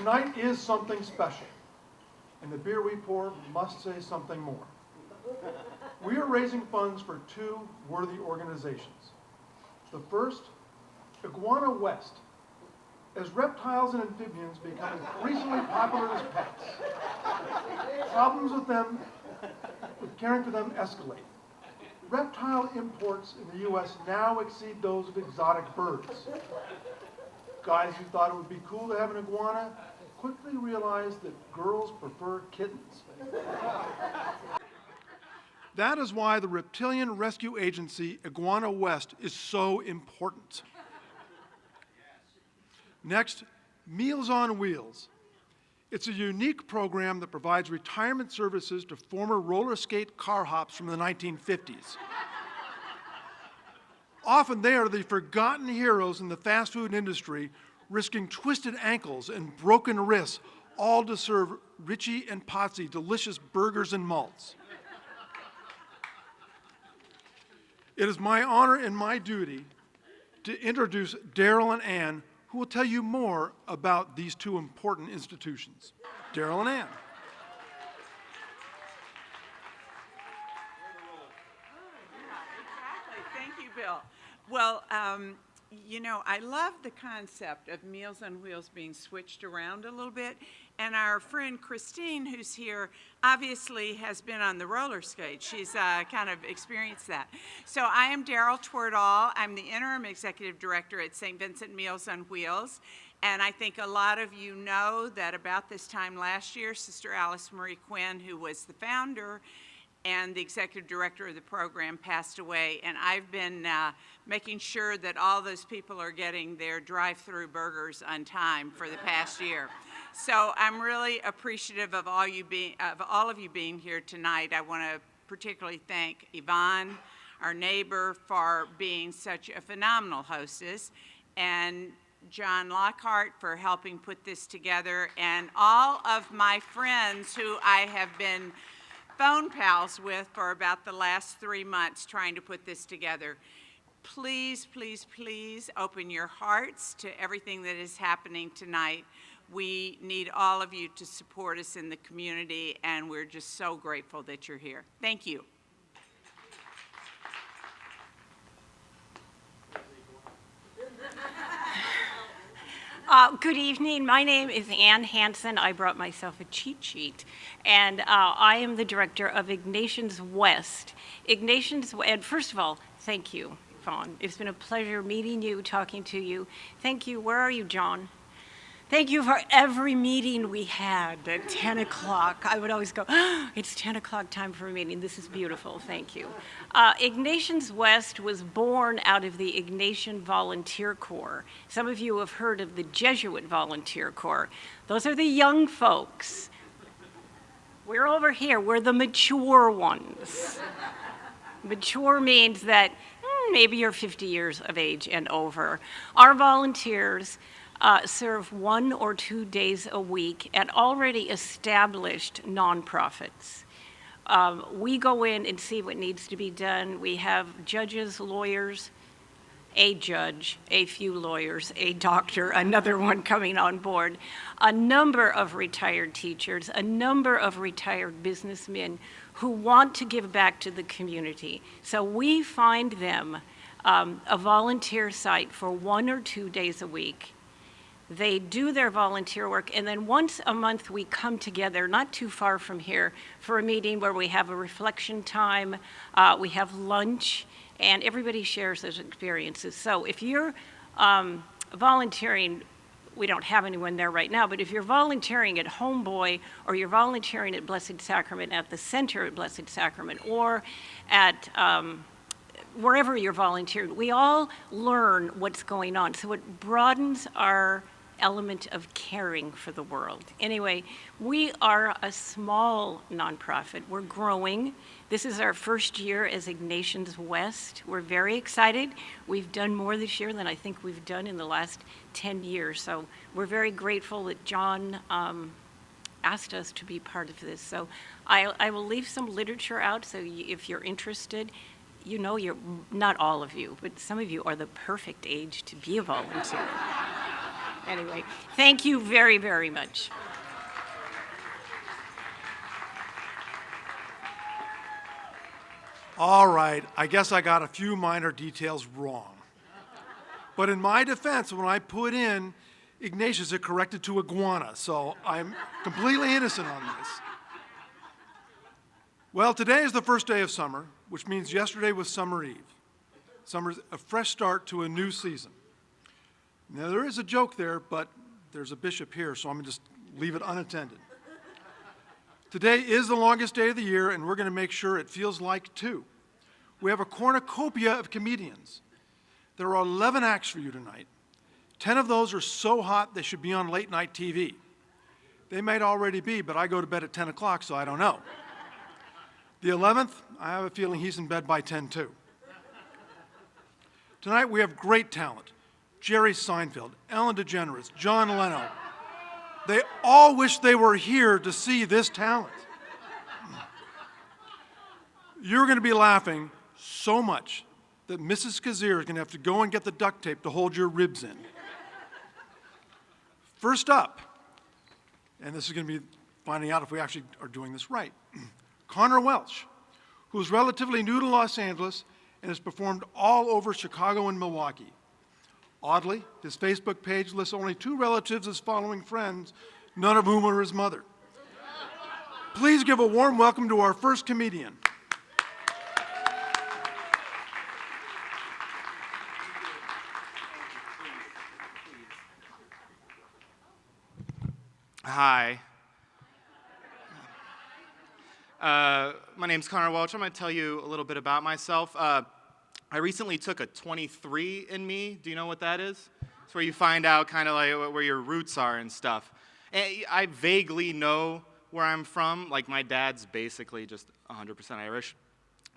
tonight is something special, and the beer we pour must say something more. We are raising funds for two worthy organizations. The first, Iguana West. As reptiles and amphibians become increasingly popular as pets, problems with caring for them escalate. Reptile imports in the U.S. now exceed those of exotic birds. Guys who thought it would be cool to have an iguana quickly realized that girls prefer kittens. That is why the reptilian rescue agency, Iguana West, is so important. Next, Meals on Wheels. It's a unique program that provides retirement services to former roller skate car hops from the 1950s. Often they are the forgotten heroes in the fast food industry, risking twisted ankles and broken wrists, all to serve Richie and Potsy delicious burgers and malts. It is my honor and my duty to introduce Daryl and Ann, who will tell you more about these two important institutions. Daryl and Ann. Exactly. Thank you, Bill. Well, you know, I love the concept of Meals on Wheels being switched around a little bit. And our friend Christine, who's here, obviously has been on the roller skate. She's kind of experienced that. So I am Daryl Twerdall. I'm the interim executive director at St. Vincent Meals on Wheels. And I think a lot of you know that about this time last year, Sister Alice Marie Quinn, who was the founder and the executive director of the program, passed away. And I've been making sure that all those people are getting their drive-through burgers on time for the past year. So I'm really appreciative of all of you being here tonight. I want to particularly thank Yvonne, our neighbor, for being such a phenomenal hostess, and John Lockhart for helping put this together, and all of my friends who I have been phone pals with for about the last 3 months trying to put this together. Please, please, please open your hearts to everything that is happening tonight. We need all of you to support us in the community, and we're just so grateful that you're here. Thank you. Good evening. My name is Ann Hansen. I brought myself a cheat sheet, and I am the director of Ignatians West. Ignatians, and first of all, thank you, Yvonne. It's been a pleasure meeting you, talking to you. Thank you. Where are you, John? Thank you for every meeting we had at 10 o'clock. I would always go, oh, it's 10 o'clock time for a meeting. This is beautiful. Thank you. Ignatians West was born out of the Ignatian Volunteer Corps. Some of you have heard of the Jesuit Volunteer Corps. Those are the young folks. We're over here. We're the mature ones. Mature means that maybe you're 50 years of age and over. Our volunteers serve 1 or 2 days a week at already established nonprofits. We go in and see what needs to be done. We have judges, lawyers, a judge, a few lawyers, a doctor, another one coming on board, a number of retired teachers, a number of retired businessmen who want to give back to the community. So we find them a volunteer site for 1 or 2 days a week. They do their volunteer work, and then once a month we come together, not too far from here, for a meeting where we have a reflection time, we have lunch, and everybody shares those experiences. So if you're volunteering, we don't have anyone there right now, but if you're volunteering at Homeboy, or you're volunteering at Blessed Sacrament, at the Center at Blessed Sacrament, or at wherever you're volunteering, we all learn what's going on. So it broadens our element of caring for the world. Anyway, we are a small nonprofit. We're growing. This is our first year as Ignatians West. We're very excited. We've done more this year than I think we've done in the last 10 years. So we're very grateful that John asked us to be part of this. So I will leave some literature out, so if you're interested, you know, you're not all of you, but some of you are the perfect age to be a volunteer. Anyway, thank you very, very much. All right, I guess I got a few minor details wrong. But in my defense, when I put in Ignatians, it corrected to iguana, so I'm completely innocent on this. Well, today is the first day of summer, which means yesterday was Summer Eve. Summer's a fresh start to a new season. Now, there is a joke there, but there's a bishop here, so I'm going to just leave it unattended. Today is the longest day of the year, and we're going to make sure it feels like two. We have a cornucopia of comedians. There are 11 acts for you tonight. 10 of those are so hot they should be on late night TV. They might already be, but I go to bed at 10 o'clock, so I don't know. The 11th, I have a feeling he's in bed by 10 too. Tonight we have great talent. Jerry Seinfeld, Ellen DeGeneres, John Leno. They all wish they were here to see this talent. You're going to be laughing so much that Mrs. Kazir is going to have to go and get the duct tape to hold your ribs in. First up, and this is going to be finding out if we actually are doing this right, Connor Welch, who's relatively new to Los Angeles and has performed all over Chicago and Milwaukee. Oddly, his Facebook page lists only 2 relatives as following friends, none of whom are his mother. Please give a warm welcome to our first comedian. Hi. My name's Connor Welch. I'm going to tell you a little bit about myself. I recently took a 23andMe. Do you know what that is? It's where you find out kind of like where your roots are and stuff. And I vaguely know where I'm from. Like my dad's basically just 100% Irish.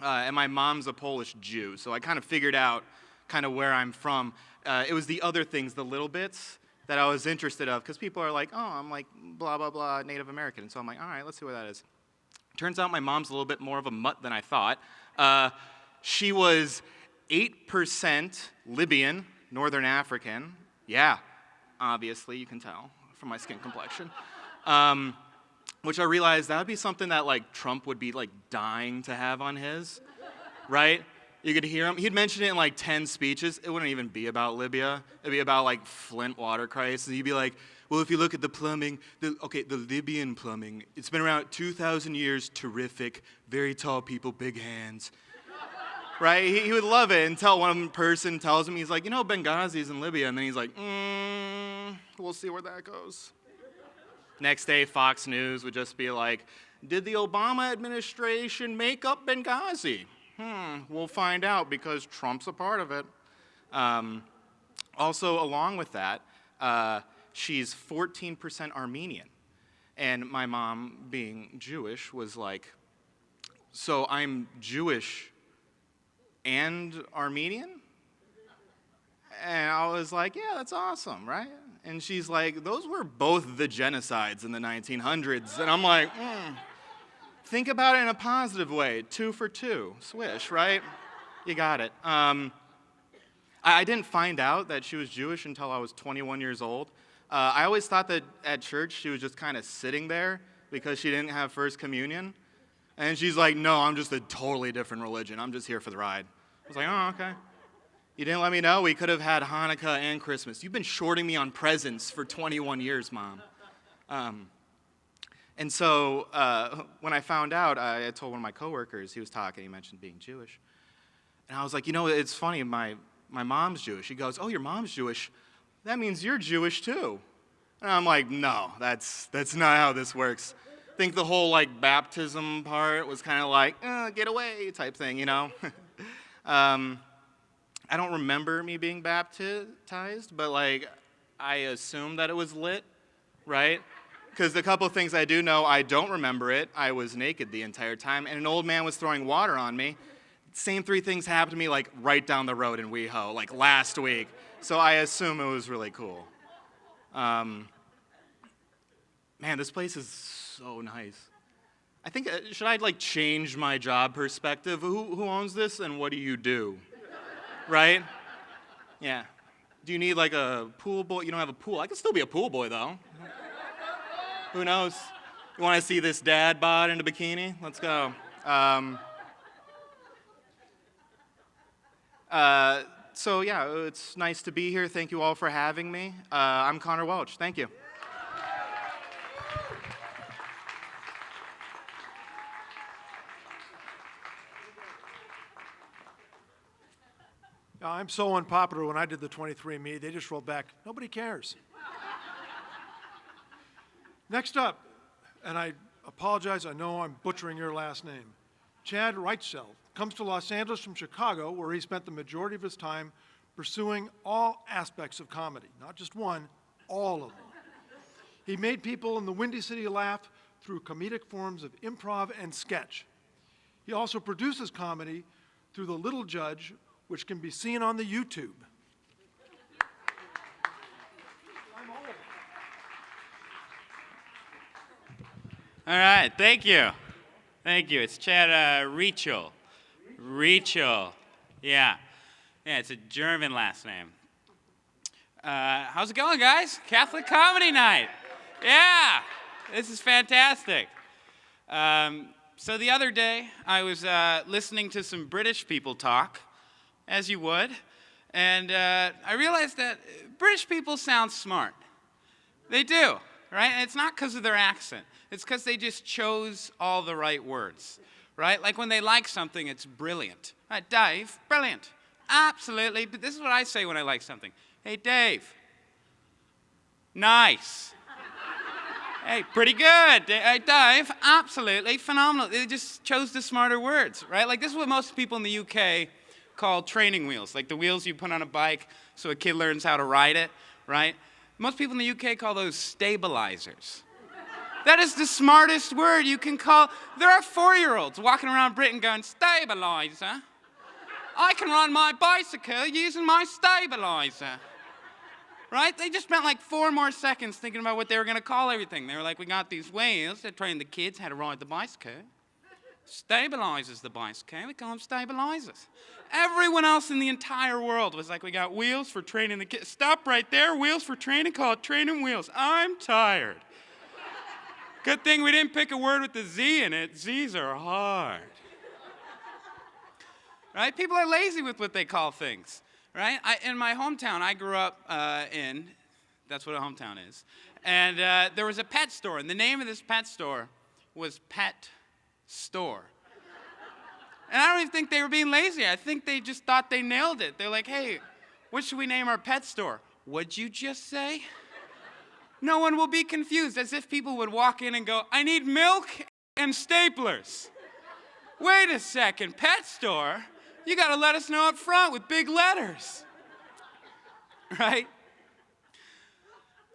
And my mom's a Polish Jew. So I kind of figured out kind of where I'm from. It was the other things, the little bits that I was interested of. Because people are like, oh, I'm like blah, blah, blah, Native American. And so I'm like, all right, let's see where that is. Turns out my mom's a little bit more of a mutt than I thought. She was 8% Libyan, Northern African. Yeah, obviously, you can tell from my skin complexion. Which I realized that would be something that like Trump would be like dying to have on his, right? You could hear him. He'd mention it in like 10 speeches. It wouldn't even be about Libya. It'd be about like Flint water crisis. And he'd be like, well, if you look at the plumbing, the Libyan plumbing, it's been around 2,000 years, terrific, very tall people, big hands. Right? He would love it until one person tells him, he's like, you know, Benghazi's in Libya. And then he's like, we'll see where that goes. Next day, Fox News would just be like, did the Obama administration make up Benghazi? We'll find out because Trump's a part of it. Also, along with that, she's 14% Armenian. And my mom, being Jewish, was like, so I'm Jewish and Armenian? And I was like, yeah, that's awesome, right? And she's like, those were both the genocides in the 1900s. And I'm like, think about it in a positive way. 2 for 2, swish, right? You got it. I didn't find out that she was Jewish until I was 21 years old. I always thought that at church she was just kind of sitting there because she didn't have First Communion. And she's like, no, I'm just a totally different religion. I'm just here for the ride. I was like, oh, okay. You didn't let me know? We could have had Hanukkah and Christmas. You've been shorting me on presents for 21 years, Mom. And so when I found out, I told one of my coworkers, he was talking, he mentioned being Jewish. And I was like, you know, it's funny, my mom's Jewish. He goes, oh, your mom's Jewish? That means you're Jewish too. And I'm like, no, that's not how this works. I think the whole like baptism part was kind of like, get away type thing, you know? I don't remember me being baptized, but like I assume that it was lit, right? Because the couple of things I do know, I don't remember it. I was naked the entire time, and an old man was throwing water on me. Same 3 things happened to me like right down the road in WeHo, like last week. So I assume it was really cool. Man, this place is so nice. I think, should I like change my job perspective? Who owns this and what do you do? Right? Yeah. Do you need like a pool boy? You don't have a pool. I can still be a pool boy though. Who knows? You want to see this dad bod in a bikini? Let's go. So yeah, it's nice to be here. Thank you all for having me. I'm Connor Welch. Thank you. I'm so unpopular. When I did the 23andMe, they just rolled back. Nobody cares. Next up, and I apologize, I know I'm butchering your last name. Chad Reichsel comes to Los Angeles from Chicago, where he spent the majority of his time pursuing all aspects of comedy, not just one, all of them. He made people in the Windy City laugh through comedic forms of improv and sketch. He also produces comedy through The Little Judge, which can be seen on the YouTube. All right, thank you. Thank you. It's Chad Reichel. Reichel. Yeah, it's a German last name. How's it going, guys? Catholic Comedy Night. Yeah, this is fantastic. So the other day, I was listening to some British people talk, as you would, and I realized that British people sound smart. They do, right? And it's not because of their accent. It's because they just chose all the right words, right? Like when they like something, it's brilliant. Right, Dave, brilliant. Absolutely, but this is what I say when I like something. Hey, Dave, nice. Hey, pretty good. Hey, Dave, absolutely phenomenal. They just chose the smarter words, right? Like this is what most people in the UK call training wheels, like the wheels you put on a bike so a kid learns how to ride it, right? Most people in the UK call those stabilizers. That is the smartest word you can call. There are 4-year-olds walking around Britain going, stabilizer. I can run my bicycle using my stabilizer. Right? They just spent like 4 more seconds thinking about what they were going to call everything. They were like, we got these wheels that train the kids how to ride the bicycle. Stabilizes the bicycle. We call them stabilizers. Everyone else in the entire world was like, we got wheels for training the kids. Stop right there. Wheels for training, call it training wheels. I'm tired. Good thing we didn't pick a word with the Z in it. Z's are hard. Right? People are lazy with what they call things. Right? In my hometown, I grew up in, that's what a hometown is, and there was a pet store, and the name of this pet store was Pet Store. And I don't even think they were being lazy. I think they just thought they nailed it. They're like, hey, what should we name our pet store? What'd you just say? No one will be confused, as if people would walk in and go, I need milk and staplers. Wait a second, pet store? You gotta let us know up front with big letters. Right?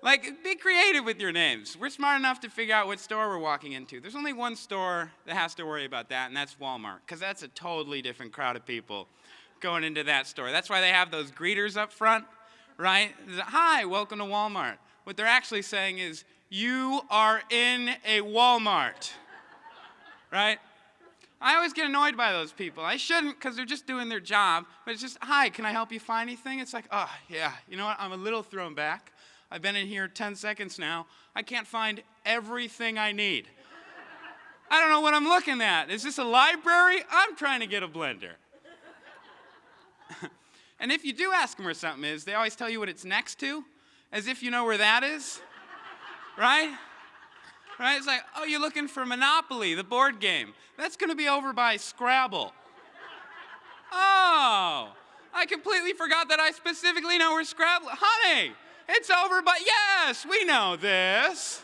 Like, be creative with your names. We're smart enough to figure out what store we're walking into. There's only one store that has to worry about that, and that's Walmart, because that's a totally different crowd of people going into that store. That's why they have those greeters up front, right? Hi, welcome to Walmart. What they're actually saying is, you are in a Walmart, right? I always get annoyed by those people. I shouldn't, because they're just doing their job, but it's just, hi, can I help you find anything? It's like, oh, yeah, you know what? I'm a little thrown back. I've been in here 10 seconds now. I can't find everything I need. I don't know what I'm looking at. Is this a library? I'm trying to get a blender. And if you do ask them where something is, they always tell you what it's next to, as if you know where that is, right? Right? It's like, oh, you're looking for Monopoly, the board game. That's going to be over by Scrabble. Oh, I completely forgot that I specifically know where Scrabble. Honey, it's over by, yes, we know this.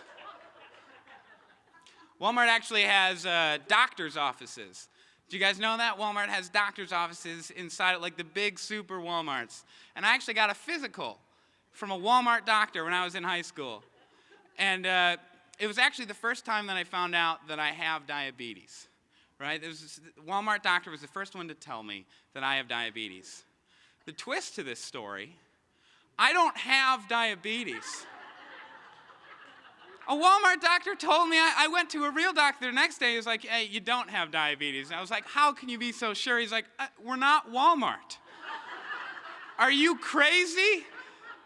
Walmart actually has doctor's offices. Do you guys know that? Walmart has doctor's offices inside it, like the big super Walmarts. And I actually got a physical from a Walmart doctor when I was in high school. And it was actually the first time that I found out that I have diabetes, right? Walmart doctor was the first one to tell me that I have diabetes. The twist to this story, I don't have diabetes. A Walmart doctor told me, I went to a real doctor the next day. He was like, hey, you don't have diabetes. And I was like, how can you be so sure? He's like, we're not Walmart. Are you crazy?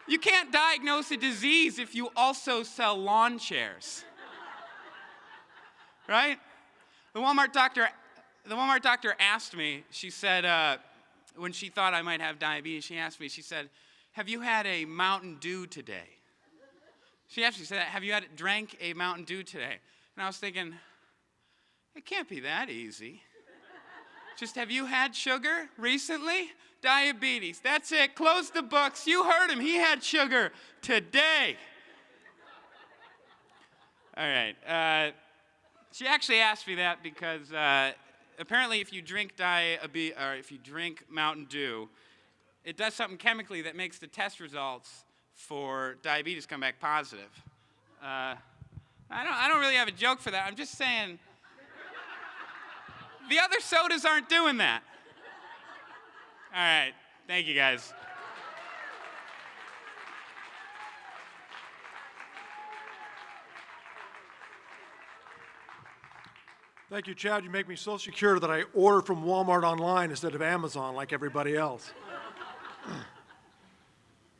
You can't diagnose a disease if you also sell lawn chairs. Right? The Walmart doctor asked me, she said, when she thought I might have diabetes, she asked me, she said, have you had a Mountain Dew today? She actually said, have you drank a Mountain Dew today? And I was thinking, it can't be that easy. Just have you had sugar recently? Diabetes, that's it, close the books. You heard him, he had sugar today. All right, she actually asked me that because apparently if you drink Mountain Dew, it does something chemically that makes the test results for diabetes come back positive. I don't really have a joke for that. I'm just saying the other sodas aren't doing that. All right, thank you guys. Thank you, Chad. You make me so secure that I order from Walmart online instead of Amazon like everybody else.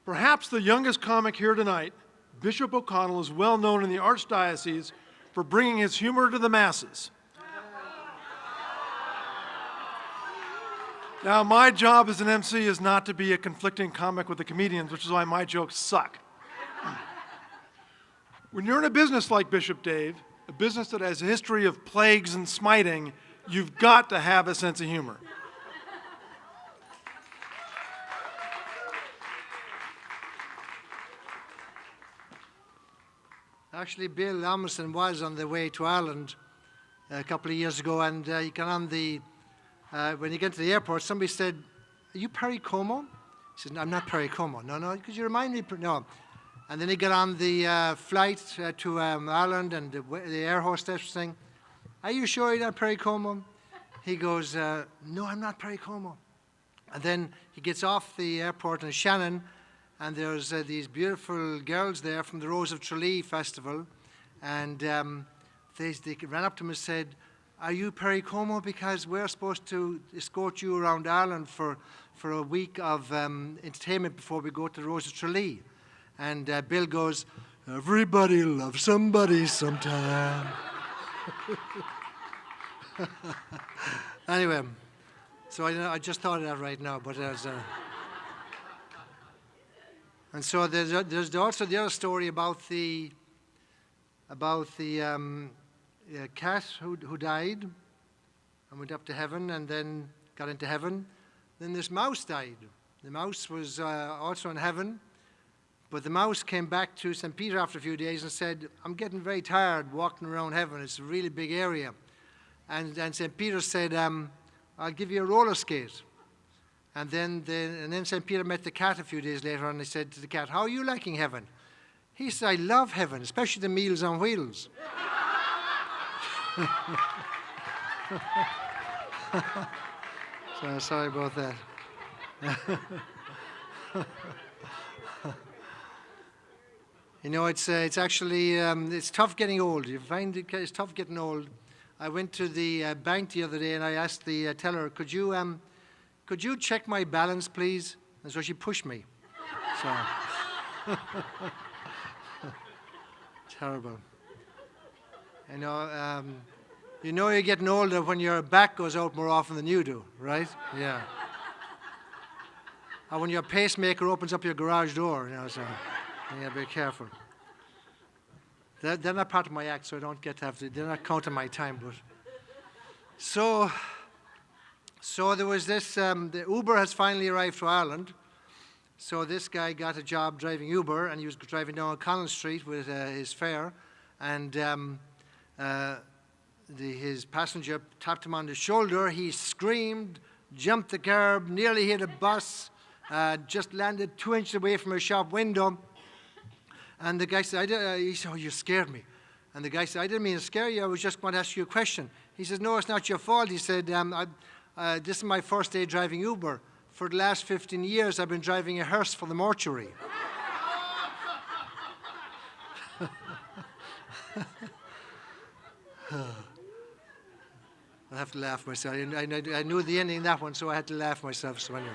Perhaps the youngest comic here tonight, Bishop O'Connell is well known in the Archdiocese for bringing his humor to the masses. Now, my job as an MC is not to be a conflicting comic with the comedians, which is why my jokes suck. When you're in a business like Bishop Dave, a business that has a history of plagues and smiting, you've got to have a sense of humor. Actually, Bill Ahmanson was on the way to Ireland a couple of years ago, and he got on the, when he got to the airport, somebody said, are you Perry Como? He said, no, I'm not Perry Como. No, because you remind me, no. And then he got on the flight to Ireland, and the air hostess was saying, are you sure you're not Perry Como? He goes, no, I'm not Perry Como. And then he gets off the airport in Shannon, and there's these beautiful girls there from the Rose of Tralee Festival, and they ran up to him and said, are you Perry Como? Because we're supposed to escort you around Ireland for a week of entertainment before we go to the Rose of Tralee. And Bill goes, everybody loves somebody sometime. Anyway, so I just thought of that right now, but there's and so there's also the other story about the cat who died and went up to heaven and then got into heaven. Then this mouse died. The mouse was also in heaven, but the mouse came back to St. Peter after a few days and said, I'm getting very tired walking around heaven. It's a really big area. And St. Peter said, I'll give you a roller skate. And then St. Peter met the cat a few days later, and he said to the cat, how are you liking heaven? He said, I love heaven, especially the Meals on Wheels. So sorry about that. You know, it's actually, it's tough getting old. You find it's tough getting old. I went to the bank the other day, and I asked the teller, could you check my balance, please? And so she pushed me. So, terrible. You know you're getting older when your back goes out more often than you do, right? Yeah. Or when your pacemaker opens up your garage door, so yeah, be careful. They're not part of my act, so I don't get to have to, they're not counting my time, but. So there was this, the Uber has finally arrived to Ireland. So this guy got a job driving Uber, and he was driving down Collins Street with his fare, and his passenger tapped him on the shoulder. He screamed, jumped the curb, nearly hit a bus, just landed 2 inches away from a shop window. And the guy said, he said, oh, you scared me. And the guy said, I didn't mean to scare you, I was just going to ask you a question. He said, no, it's not your fault. He said, this is my first day driving Uber. For the last 15 years, I've been driving a hearse for the mortuary. I have to laugh myself. I knew the ending of that one, so I had to laugh myself. So anyway.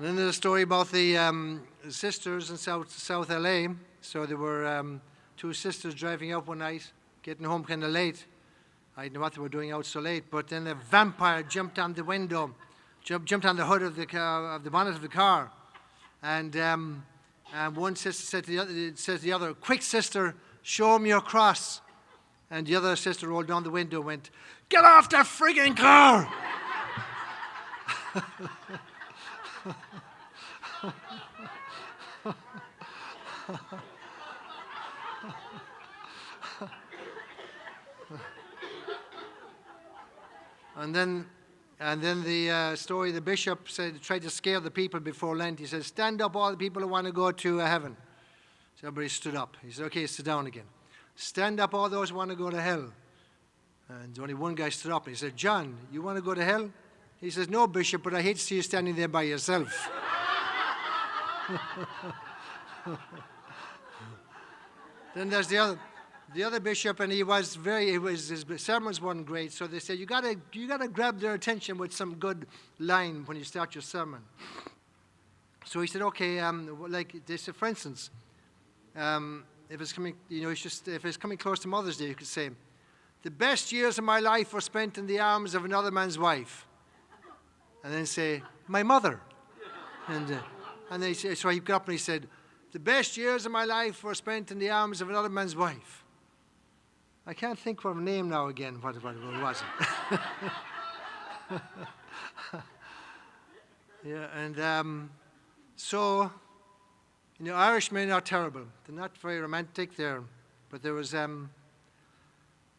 And then there's a story about the sisters in South LA. So there were two sisters driving out one night, getting home kind of late. I didn't know what they were doing out so late, but then a vampire jumped on the window, jumped on the hood of the car, of the bonnet of the car, and one sister said to the other, "Quick, sister, show him your cross." And the other sister rolled down the window and went, "Get off the friggin' car!" And then the story, the bishop tried to scare the people before Lent. He said, "Stand up, all the people who want to go to heaven." So everybody stood up. He said, "Okay, sit down again. Stand up, all those who want to go to hell." And only one guy stood up and he said, "John, you want to go to hell?" He says, "No, Bishop, but I hate to see you standing there by yourself." Then there's the other bishop, and his sermons weren't great, so they said, you gotta grab their attention with some good line when you start your sermon. So he said, okay, like they said, for instance, if it's coming, if it's coming close to Mother's Day, you could say, "The best years of my life were spent in the arms of another man's wife," and then say, "My mother," and they say, so he got up and he said, "The best years of my life were spent in the arms of another man's wife." I can't think of a name now again, what it was. Yeah, and so, Irishmen are terrible. They're not very romantic there. But there was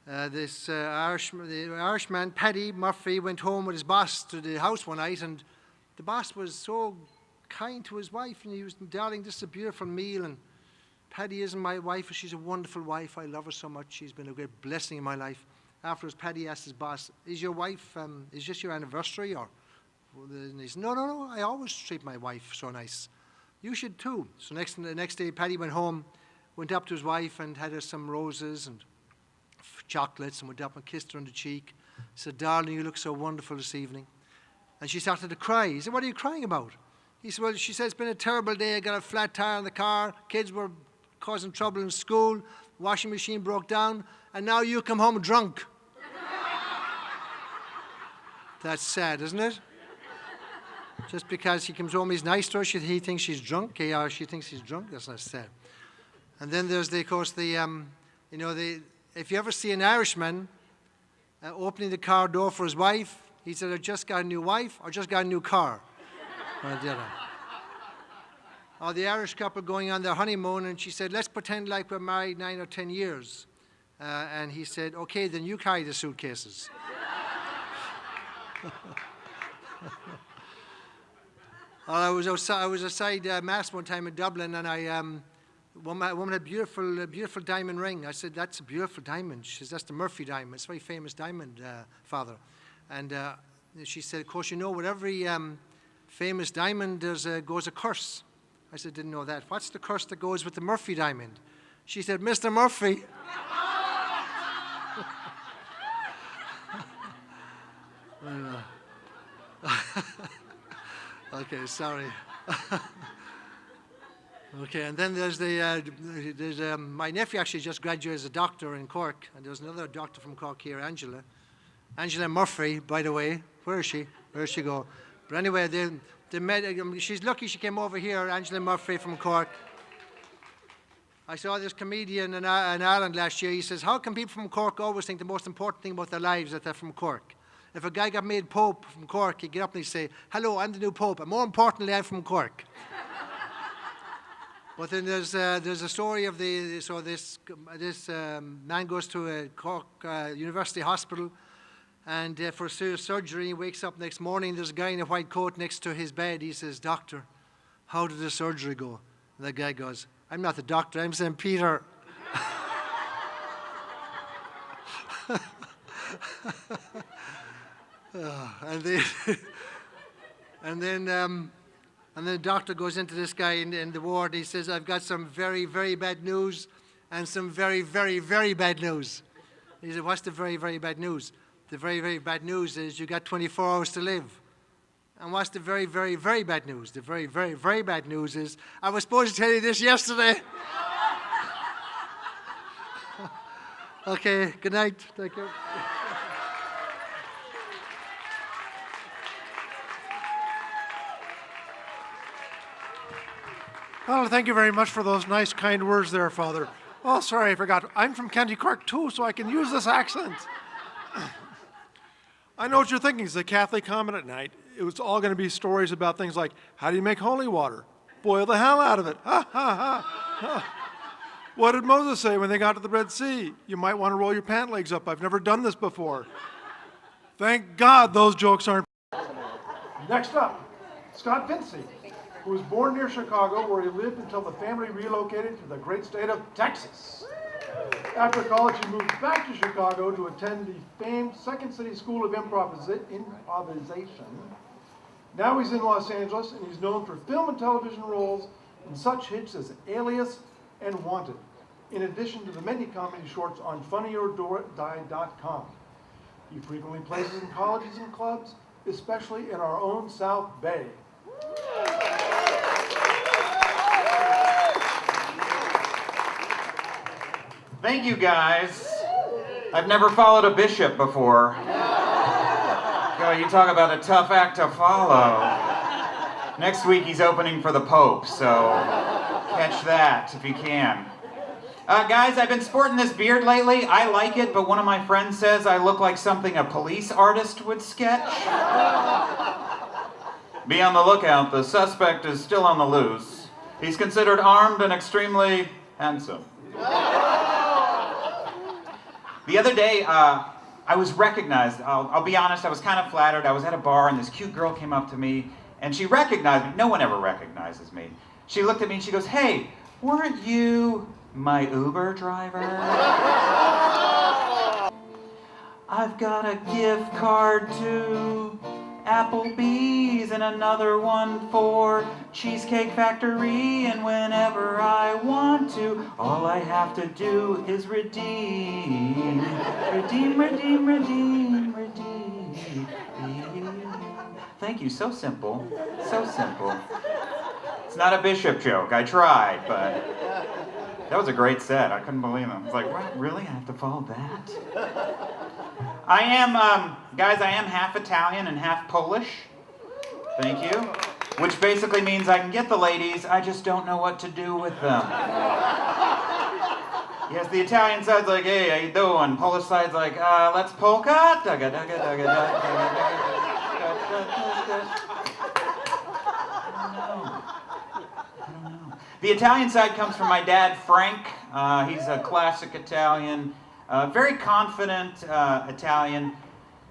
this Irishman, Paddy Murphy, went home with his boss to the house one night, and the boss was so kind to his wife, and he was, "Darling, this is a beautiful meal, and Paddy isn't my wife, and she's a wonderful wife. I love her so much. She's been a great blessing in my life." Afterwards, Paddy asked his boss, "Is your wife, is this your anniversary?" And he said, No, I always treat my wife so nice. You should too. So the next day, Paddy went home, went up to his wife and had her some roses and chocolates, and went up and kissed her on the cheek. He said, "Darling, you look so wonderful this evening." And she started to cry. He said, "What are you crying about?" He said, "Well," she said, "it's been a terrible day. I got a flat tire in the car. Kids were causing trouble in school. Washing machine broke down. And now you come home drunk." That's sad, isn't it? Just because he comes home, he's nice to her, he thinks she's drunk. Or she thinks he's drunk. That's not sad. And then there's, if you ever see an Irishman opening the car door for his wife, he said, "I just got a new wife or just got a new car." Or the other. Or the Irish couple going on their honeymoon, and she said, "Let's pretend like we're married 9 or 10 years. And he said, "Okay, then you carry the suitcases." I was outside Mass one time in Dublin, and a woman had a beautiful diamond ring. I said, "That's a beautiful diamond." She says, "That's the Murphy diamond. It's a very famous diamond, Father." And she said, "Of course, with every famous diamond goes a curse." I said, "Didn't know that. What's the curse that goes with the Murphy diamond?" She said, "Mr. Murphy." Okay, sorry. Okay, and then there's my nephew actually just graduated as a doctor in Cork, and there's another doctor from Cork here, Angela Murphy, by the way. Where is she? Where did she go? But anyway, they met. She's lucky she came over here, Angela Murphy from Cork. I saw this comedian in Ireland last year. He says, "How can people from Cork always think the most important thing about their lives is that they're from Cork? If a guy got made Pope from Cork, he'd get up and he'd say, 'Hello, I'm the new Pope, and more importantly, I'm from Cork.'" But then there's a story of this man goes to a Cork University Hospital, and for surgery, he wakes up next morning, there's a guy in a white coat next to his bed. He says, "Doctor, how did the surgery go?" And the guy goes, "I'm not the doctor, I'm St. Peter." And then the doctor goes into this guy in the ward. He says, "I've got some very, very bad news and some very, very, very bad news." He said, "What's the very, very bad news?" "The very, very bad news is you got 24 hours to live." And what's the very, very, very bad news? The very, very, very bad news is I was supposed to tell you this yesterday. Okay, good night. Thank you. Well, thank you very much for those nice, kind words there, Father. Oh, sorry, I forgot. I'm from County Cork, too, so I can use this accent. I know what you're thinking. It's a Catholic comment at night. It was all going to be stories about things like, how do you make holy water? Boil the hell out of it. Ha, ha, ha, ha. What did Moses say when they got to the Red Sea? You might want to roll your pant legs up. I've never done this before. Thank God those jokes aren't. Next up, Scott Vincent, who was born near Chicago, where he lived until the family relocated to the great state of Texas. After college, he moved back to Chicago to attend the famed Second City School of Improvisation. Now he's in Los Angeles, and he's known for film and television roles in such hits as Alias and Wanted, in addition to the many comedy shorts on funnyordie.com. He frequently plays in colleges and clubs, especially in our own South Bay. Thank you, guys. I've never followed a bishop before. God, you talk about a tough act to follow. Next week he's opening for the Pope, so catch that if you can. Guys, I've been sporting this beard lately. I like it, but one of my friends says I look like something a police artist would sketch. Be on the lookout. The suspect is still on the loose. He's considered armed and extremely handsome. The other day, I was recognized. I'll be honest, I was kind of flattered. I was at a bar, and this cute girl came up to me, and she recognized me. No one ever recognizes me. She looked at me, and she goes, "Hey, weren't you my Uber driver?" I've got a gift card to Applebee's and another one for Cheesecake Factory, and whenever I want to, all I have to do is redeem. Redeem, redeem, redeem, redeem. Thank you, so simple, so simple. It's not a bishop joke, I tried, but that was a great set. I couldn't believe it. I was like, what, really? I have to follow that? I am, guys, I am half Italian and half Polish. Thank you. Which basically means I can get the ladies, I just don't know what to do with them. Yes, the Italian side's like, hey, how you doing? Polish side's like, let's polka. Dugga, dugga, dugga, dugga, I don't know. The Italian side comes from my dad, Frank. He's a classic Italian. Very confident Italian.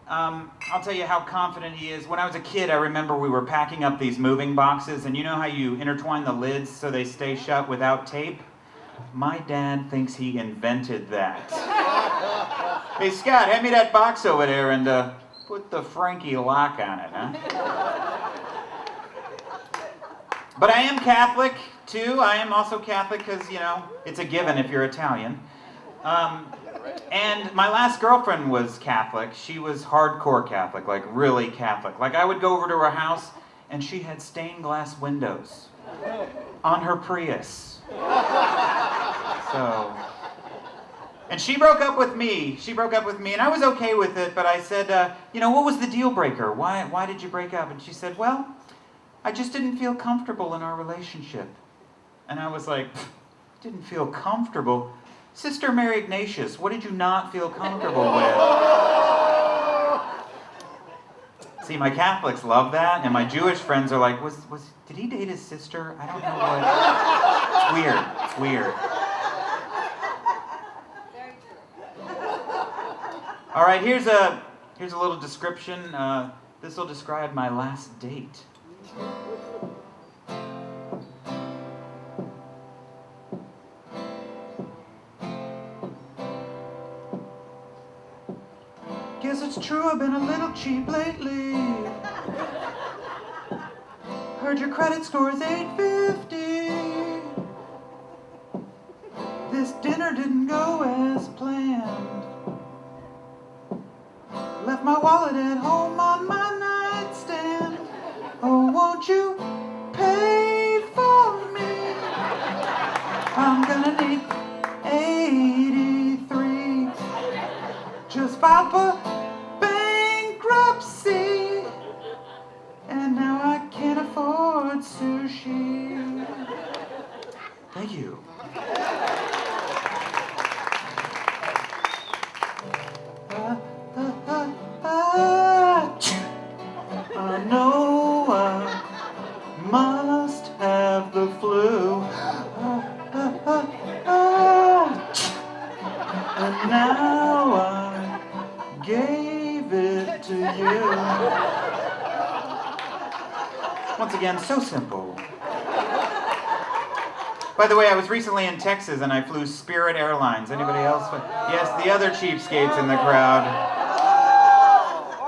I'll tell you how confident he is. When I was a kid, I remember we were packing up these moving boxes, and you know how you intertwine the lids so they stay shut without tape? My dad thinks he invented that. Hey, Scott, hand me that box over there and put the Frankie lock on it, huh? But I am Catholic, too. I am also Catholic because, you know, it's a given if you're Italian. And my last girlfriend was Catholic. She was hardcore Catholic, like really Catholic. Like I would go over to her house and she had stained glass windows on her Prius. So, and she broke up with me. She broke up with me and I was okay with it, but I said, you know, what was the deal breaker? Why did you break up? And she said, well, I just didn't feel comfortable in our relationship. And I was like, didn't feel comfortable? Sister Mary Ignatius, what did you not feel comfortable with? See, my Catholics love that, and my Jewish friends are like, did he date his sister? I don't know what. It's weird. All right, here's a little description. This will describe my last date. Guess it's true, I've been a little cheap lately. Heard your credit score is 850. This dinner didn't go as planned. Left my wallet at home on my nightstand. won't you pay for me? I'm gonna need 83. Just filed for bankruptcy, and now I can't afford sushi. Thank you. I know I must have the flu. And now I gave it to you. Once again, so simple. By the way, I was recently in Texas and I flew Spirit Airlines. Anybody else? Yes, the other cheapskates in the crowd.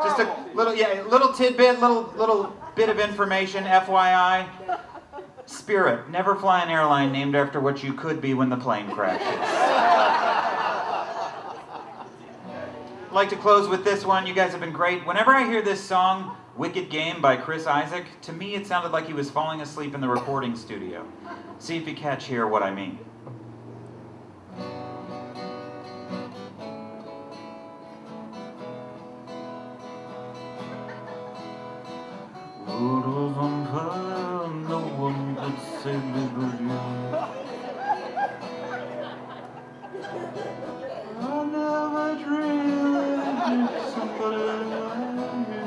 Just a little tidbit, little bit of information, FYI. Spirit, never fly an airline named after what you could be when the plane crashes. I'd like to close with this one. You guys have been great. Whenever I hear this song, Wicked Game by Chris Isaak, to me it sounded like he was falling asleep in the recording studio. See if you catch here what I mean. No one could save me but you. I never dreamed somebody like you.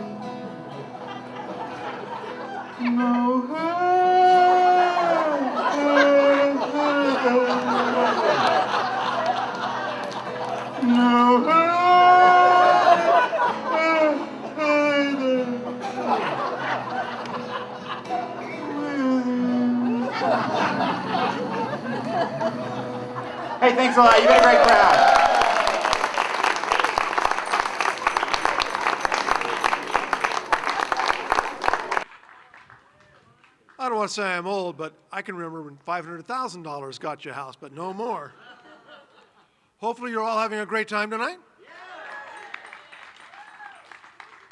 No, Hey, thanks a lot. You've been a great crowd. I don't want to say I'm old, but I can remember when $500,000 got you a house, but no more. Hopefully you're all having a great time tonight.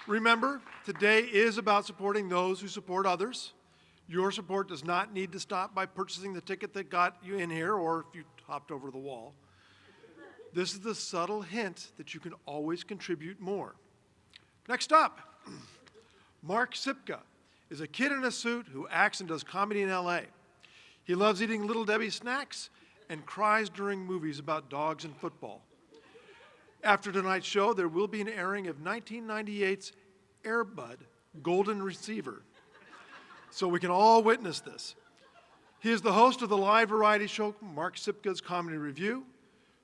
Remember, today is about supporting those who support others. Your support does not need to stop by purchasing the ticket that got you in here or if you hopped over the wall. This is the subtle hint that you can always contribute more. Next up, Mark Sipka is a kid in a suit who acts and does comedy in LA. He loves eating Little Debbie snacks and cries during movies about dogs and football. After tonight's show, there will be an airing of 1998's Air Bud Golden Receiver, so we can all witness this. He is the host of the live variety show Mark Sipka's Comedy Review.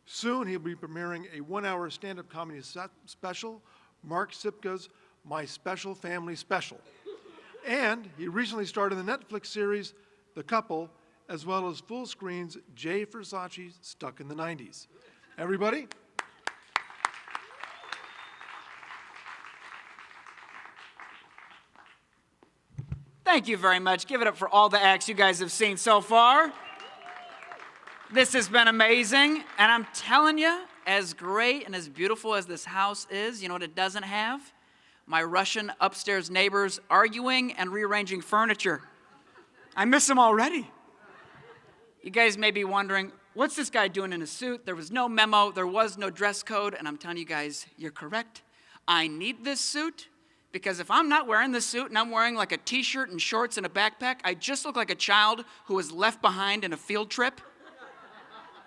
Soon he'll be premiering a 1-hour stand-up comedy special, Mark Sipka's My Special Family Special. And he recently starred in the Netflix series The Couple, as well as Full Screen's Jay Versace Stuck in the 90s. Everybody? Thank you very much. Give it up for all the acts you guys have seen so far. This has been amazing, and I'm telling you, as great and as beautiful as this house is, you know what it doesn't have? My Russian upstairs neighbors arguing and rearranging furniture. I miss them already. You guys may be wondering, what's this guy doing in a suit? There was no memo, there was no dress code, and I'm telling you guys, you're correct. I need this suit. Because if I'm not wearing this suit and I'm wearing like a t-shirt and shorts and a backpack, I just look like a child who was left behind in a field trip.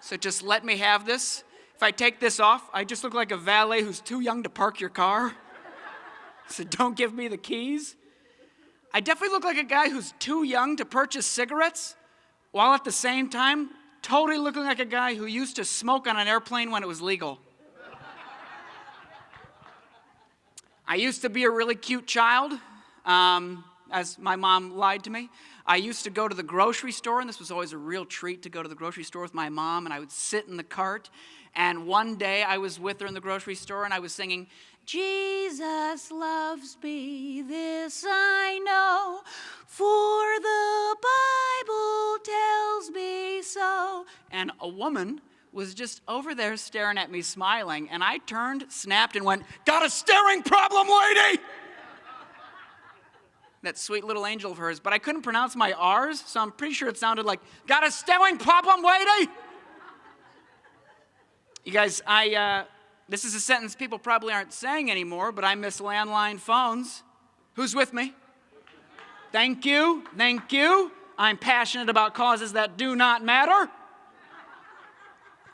So just let me have this. If I take this off, I just look like a valet who's too young to park your car. So don't give me the keys. I definitely look like a guy who's too young to purchase cigarettes, while at the same time, totally looking like a guy who used to smoke on an airplane when it was legal. I used to be a really cute child, as my mom lied to me. I used to go to the grocery store, and this was always a real treat to go to the grocery store with my mom, and I would sit in the cart, and one day I was with her in the grocery store, and I was singing, Jesus loves me, this I know, for the Bible tells me so. And a woman was just over there staring at me smiling, and I turned, snapped, and went, got a staring problem, lady? that sweet little angel of hers, but I couldn't pronounce my R's, so I'm pretty sure it sounded like, got a staring problem, lady? You guys, this is a sentence people probably aren't saying anymore, but I miss landline phones. Who's with me? Thank you, thank you. I'm passionate about causes that do not matter.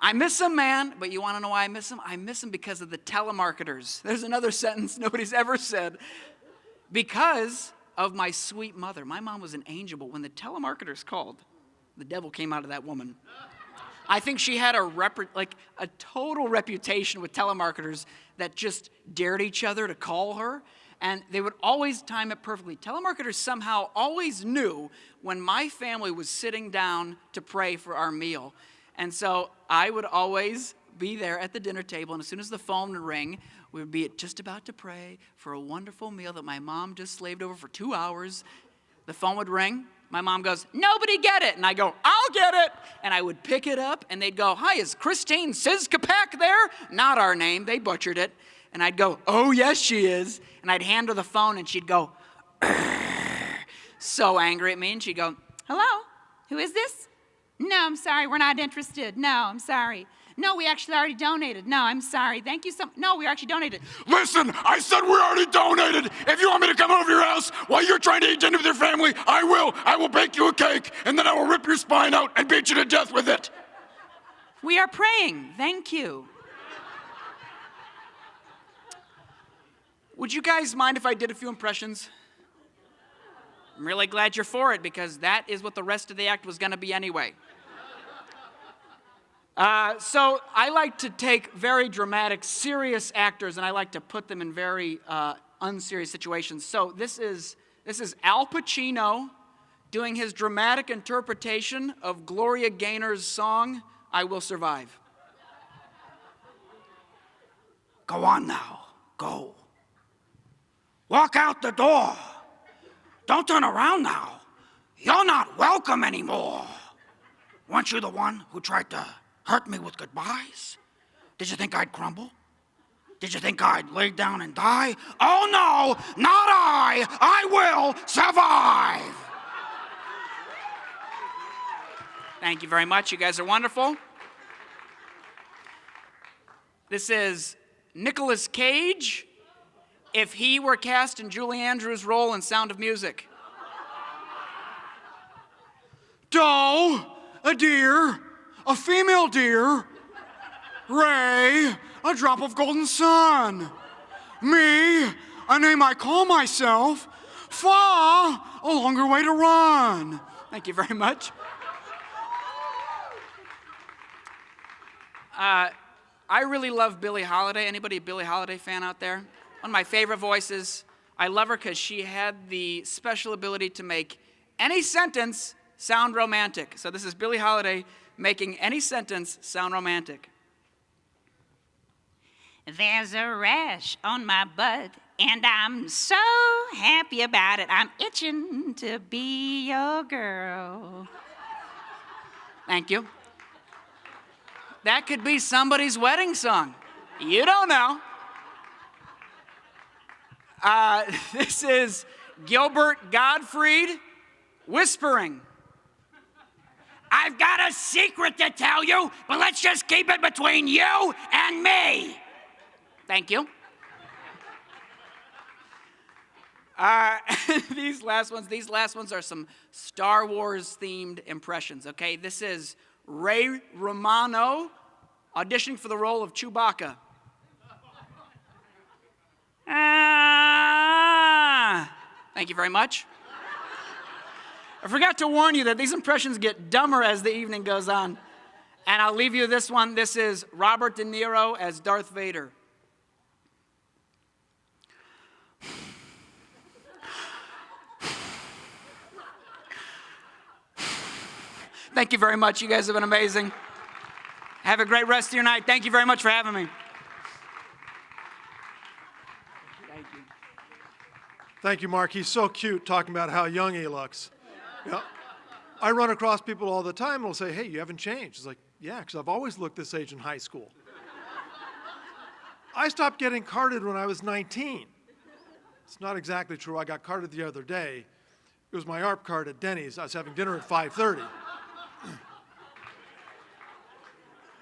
I miss him, man, but you want to know why I miss him? I miss him because of the telemarketers. There's another sentence nobody's ever said. Because of my sweet mother. My mom was an angel, but when the telemarketers called, the devil came out of that woman. I think she had a total reputation with telemarketers that just dared each other to call her, and they would always time it perfectly. Telemarketers somehow always knew when my family was sitting down to pray for our meal. And so I would always be there at the dinner table, and as soon as the phone would ring, we would be just about to pray for a wonderful meal that my mom just slaved over for 2 hours. The phone would ring. My mom goes, nobody get it. And I go, I'll get it. And I would pick it up, and they'd go, hi, is Christine Sizkapak there? Not our name. They butchered it. And I'd go, oh, yes, she is. And I'd hand her the phone, and she'd go, so angry at me. And she'd go, hello, who is this? No, I'm sorry, we're not interested. No, I'm sorry. No, we actually already donated. No, I'm sorry. Thank you so much. No, we actually donated. Listen, I said we already donated. If you want me to come over to your house while you're trying to eat dinner with your family, I will. I will bake you a cake, and then I will rip your spine out and beat you to death with it. We are praying. Thank you. Would you guys mind if I did a few impressions? I'm really glad you're for it, because that is what the rest of the act was going to be anyway. So I like to take very dramatic, serious actors, and I like to put them in very unserious situations. So this is Al Pacino doing his dramatic interpretation of Gloria Gaynor's song, I Will Survive. Go on now. Go. Walk out the door. Don't turn around now. You're not welcome anymore. Weren't you the one who tried to hurt me with goodbyes? Did you think I'd crumble? Did you think I'd lay down and die? Oh no, not I! I will survive! Thank you very much. You guys are wonderful. This is Nicolas Cage if he were cast in Julie Andrews' role in Sound of Music. Doe, a deer, a female deer, Ray, a drop of golden sun, me, a name I call myself, Fa, a longer way to run. Thank you very much. I really love Billie Holiday. Anybody a Billie Holiday fan out there? One of my favorite voices. I love her because she had the special ability to make any sentence sound romantic. So this is Billie Holiday making any sentence sound romantic. There's a rash on my butt, and I'm so happy about it. I'm itching to be your girl. Thank you. That could be somebody's wedding song. You don't know. This is Gilbert Gottfried whispering. I've got a secret to tell you, but let's just keep it between you and me. Thank you. These last ones are some Star Wars themed impressions, okay? This is Ray Romano auditioning for the role of Chewbacca. Thank you very much. I forgot to warn you that these impressions get dumber as the evening goes on. And I'll leave you this one. This is Robert De Niro as Darth Vader. Thank you very much. You guys have been amazing. Have a great rest of your night. Thank you very much for having me. Thank you, Mark. He's so cute talking about how young he looks. Yeah. I run across people all the time and will say, hey, you haven't changed. It's like, yeah, because I've always looked this age in high school. I stopped getting carded when I was 19. It's not exactly true. I got carded the other day. It was my ARP card at Denny's. I was having dinner at 5:30.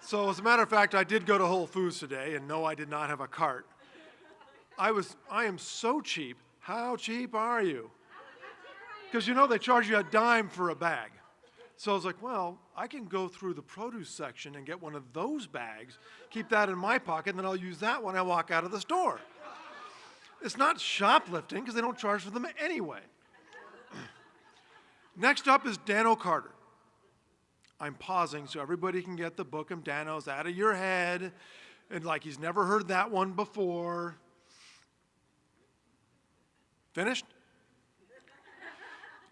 So as a matter of fact, I did go to Whole Foods today, and no, I did not have a cart. I am so cheap. How cheap are you? Because you know they charge you a dime for a bag. So I was like, well, I can go through the produce section and get one of those bags, keep that in my pocket, and then I'll use that when I walk out of the store. It's not shoplifting because they don't charge for them anyway. Next up is Dano Carter. I'm pausing so everybody can get the Book of Danos out of your head, and like he's never heard that one before. Finished?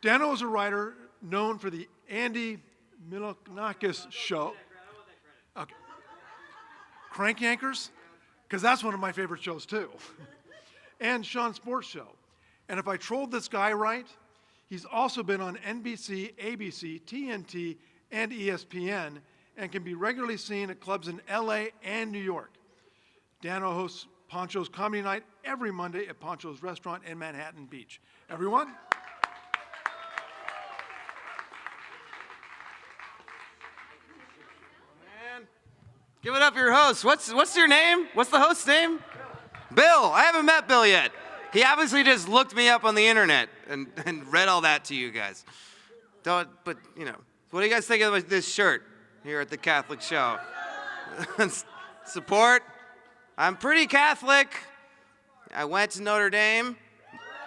Dano is a writer known for the Andy Milonakis show. Okay. Crank Yankers? Because that's one of my favorite shows too. And Sean Sports Show. And if I trolled this guy right, he's also been on NBC, ABC, TNT, and ESPN, and can be regularly seen at clubs in LA and New York. Dano hosts Poncho's Comedy Night every Monday at Poncho's Restaurant in Manhattan Beach. Everyone? Give it up for your host. What's your name? What's the host's name? Bill. I haven't met Bill yet. He obviously just looked me up on the internet and read all that to you guys. But, you know, what do you guys think of this shirt here at the Catholic Show? Support? I'm pretty Catholic. I went to Notre Dame.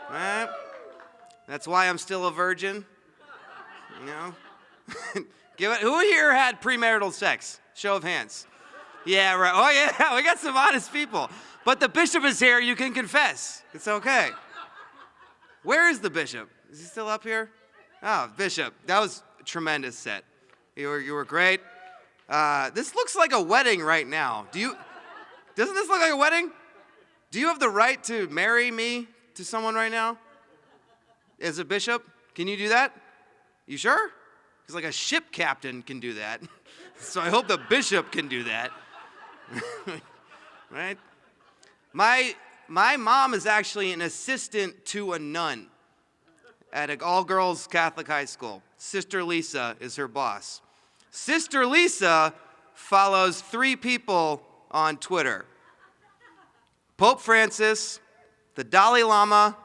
That's why I'm still a virgin. You know? Who here had premarital sex? Show of hands. Yeah, right. Oh, yeah, we got some honest people. But the bishop is here. You can confess. It's okay. Where is the bishop? Is he still up here? Oh, bishop. That was a tremendous set. You were great. This looks like a wedding right now. Doesn't this look like a wedding? Do you have the right to marry me to someone right now? As a bishop? Can you do that? You sure? Because like a ship captain can do that. So I hope the bishop can do that. Right? My mom is actually an assistant to a nun at an all-girls Catholic high school. Sister Lisa is her boss. Sister Lisa follows 3 people on Twitter: Pope Francis, the Dalai Lama,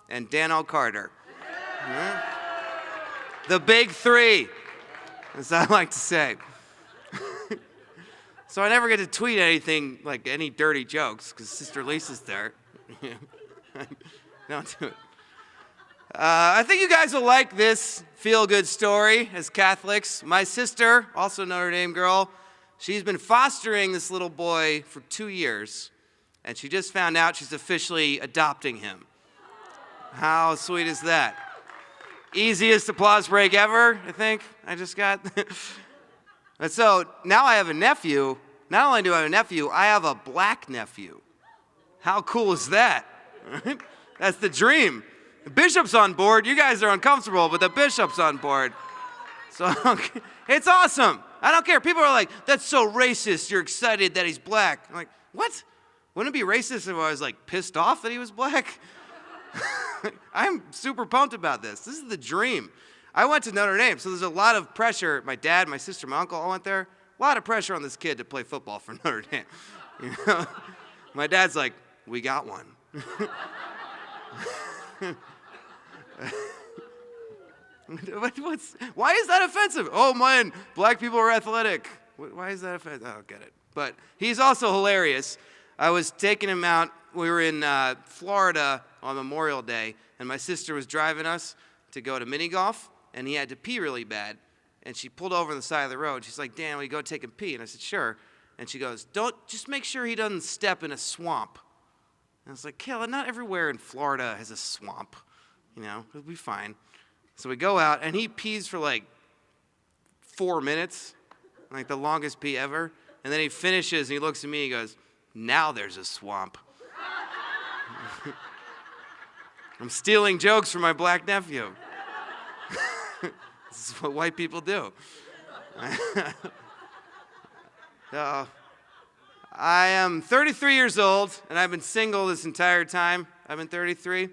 and Dano Carter. Yeah. The big 3, as I like to say. So I never get to tweet anything, like any dirty jokes, because Sister Lisa's there. Don't do it. I think you guys will like this feel-good story as Catholics. My sister, also a Notre Dame girl, she's been fostering this little boy for 2 years, and she just found out she's officially adopting him. How sweet is that? Easiest applause break ever, I think I just got. And so now I have a nephew. Not only do I have a nephew, I have a black nephew. How cool is that? That's the dream. The bishop's on board. You guys are uncomfortable, but the bishop's on board. So it's awesome. I don't care. People are like, that's so racist. You're excited that he's black. I'm like, what? Wouldn't it be racist if I was like pissed off that he was black? I'm super pumped about this. This is the dream. I went to Notre Dame, so there's a lot of pressure. My dad, my sister, my uncle all went there. A lot of pressure on this kid to play football for Notre Dame. You know? My dad's like, we got one. Why is that offensive? Oh, man, black people are athletic. Why is that offensive? I don't get it. But he's also hilarious. I was taking him out. We were in Florida on Memorial Day, and my sister was driving us to go to mini golf, and he had to pee really bad. And she pulled over on the side of the road. She's like, Dan, will you go take a pee? And I said, sure. And she goes, just make sure he doesn't step in a swamp. And I was like, Kayla, not everywhere in Florida has a swamp. You know, it'll be fine. So we go out, and he pees for like 4 minutes, like the longest pee ever. And then he finishes, and he looks at me, and he goes, now there's a swamp. I'm stealing jokes from my black nephew. This is what white people do. I am 33 years old, and I've been single this entire time. I've been 33.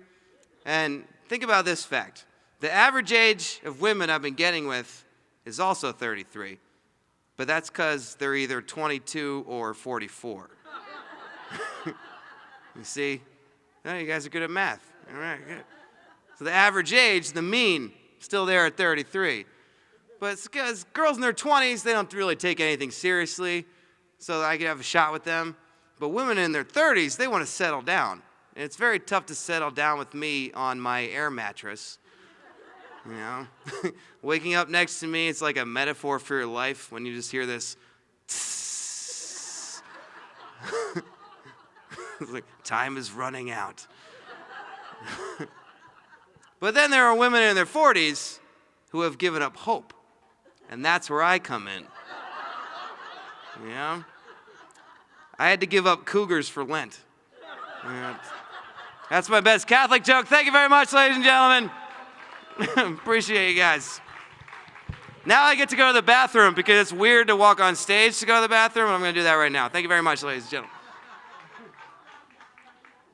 And think about this fact. The average age of women I've been getting with is also 33. But that's because they're either 22 or 44. You see? Oh, you guys are good at math. All right, good. So the average age, the mean, still there at 33. But it's because girls in their 20s, they don't really take anything seriously, so I could have a shot with them. But women in their 30s, they want to settle down. And it's very tough to settle down with me on my air mattress. You know? Waking up next to me, it's like a metaphor for your life when you just hear this. It's like, time is running out. But then there are women in their 40s who have given up hope. And that's where I come in. You know? I had to give up cougars for Lent. Yeah. That's my best Catholic joke. Thank you very much, ladies and gentlemen. Appreciate you guys. Now I get to go to the bathroom because it's weird to walk on stage to go to the bathroom. I'm going to do that right now. Thank you very much, ladies and gentlemen.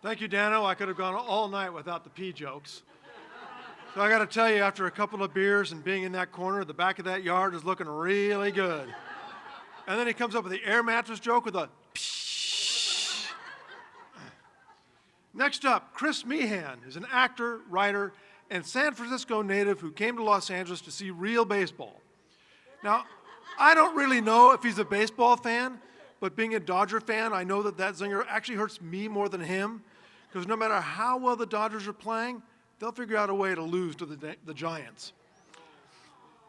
Thank you, Dano. I could have gone all night without the pee jokes. So I got to tell you, after a couple of beers and being in that corner, the back of that yard is looking really good. And then he comes up with the air mattress joke with a psh. Next up, Chris Meehan is an actor, writer, and San Francisco native who came to Los Angeles to see real baseball. Now, I don't really know if he's a baseball fan, but being a Dodger fan, I know that zinger actually hurts me more than him, because no matter how well the Dodgers are playing, they'll figure out a way to lose to the Giants.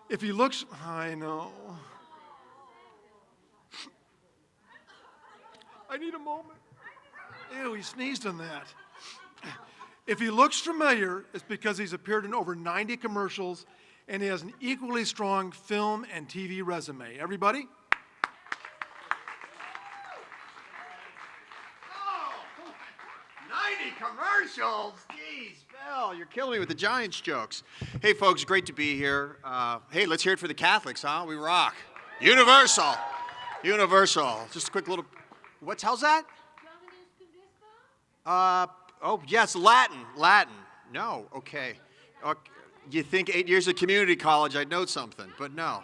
If he looks, I know. I need a moment. Ew, he sneezed on that. If he looks familiar, it's because he's appeared in over 90 commercials, and he has an equally strong film and TV resume. Everybody? 90 commercials? Jeez, Bill, you're killing me with the Giants jokes. Hey, folks, great to be here. Hey, let's hear it for the Catholics, huh? We rock. Universal. Universal. Just a quick little, how's that? Oh, yes, Latin. No, okay. You think 8 years of community college, I'd know something, but no.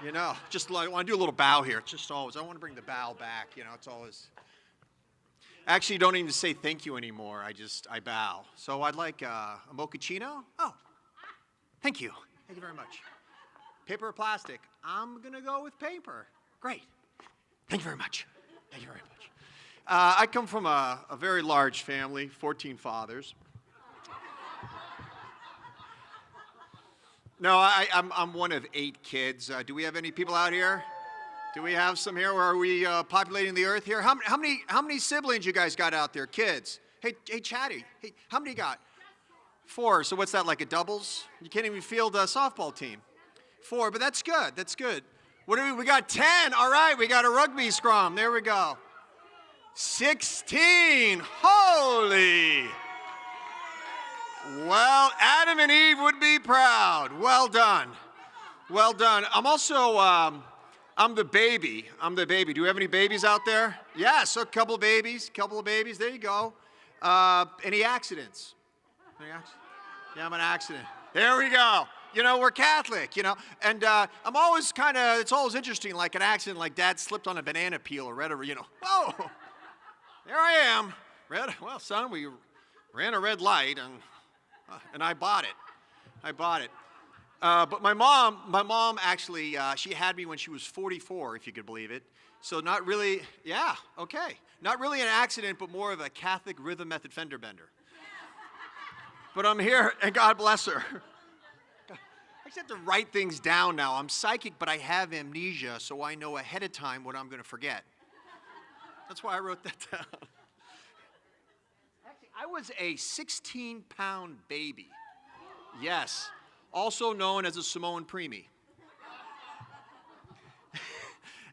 You know, just I want to do a little bow here. It's just always, I want to bring the bow back, you know, it's always. Actually, don't even say thank you anymore. I bow. So I'd like a mochaccino. Oh, thank you. Thank you very much. Paper or plastic? I'm going to go with paper. Great. Thank you very much. Thank you very much. I come from a very large family, 14 fathers. No, I'm one of 8 kids. Do we have any people out here? Do we have some here? Or are we populating the earth here? How many siblings you guys got out there? Kids. Hey, Chatty. Hey, how many you got? 4. So what's that, like a doubles? You can't even field a softball team. 4, but that's good. That's good. What do we got 10. All right, we got a rugby scrum. There we go. 16. Holy. Well, Adam and Eve would be proud. Well done. Well done. I'm also, I'm the baby. Do we have any babies out there? Yes, a couple of babies. There you go. Any accidents? Yeah, I'm an accident. There we go. You know, we're Catholic, you know. And I'm always it's always interesting, like an accident, like Dad slipped on a banana peel or red, you know. Whoa, there I am. Well, son, we ran a red light, and I bought it. But my mom actually, she had me when she was 44, if you could believe it. So not really, yeah, okay. Not really an accident, but more of a Catholic rhythm method fender bender. But I'm here, and God bless her. I just have to write things down now. I'm psychic, but I have amnesia, so I know ahead of time what I'm going to forget. That's why I wrote that down. Actually, I was a 16-pound baby. Yes. Also known as a Samoan preemie.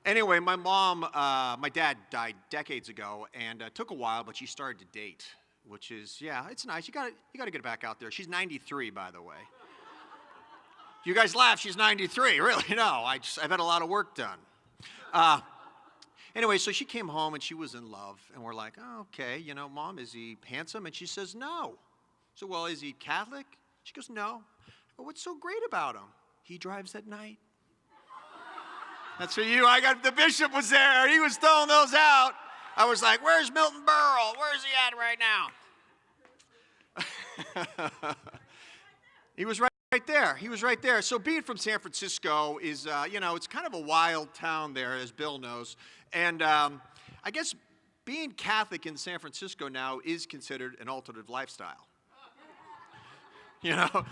Anyway, my dad died decades ago, and took a while, but she started to date, which is, yeah, it's nice. You gotta get back out there. She's 93, by the way. You guys laugh, she's 93. Really? No, I've had a lot of work done. Anyway, so she came home and she was in love. And we're like, oh, okay, you know, Mom, is he handsome? And she says, no. So, well, is he Catholic? She goes, no. Well, what's so great about him? He drives at night. That's for you. The bishop was there. He was throwing those out. I was like, where's Milton Berle? Where's he at right now? He was right there. He was right there. So being from San Francisco is, you know, it's kind of a wild town there, as Bill knows. And I guess being Catholic in San Francisco now is considered an alternative lifestyle. You know,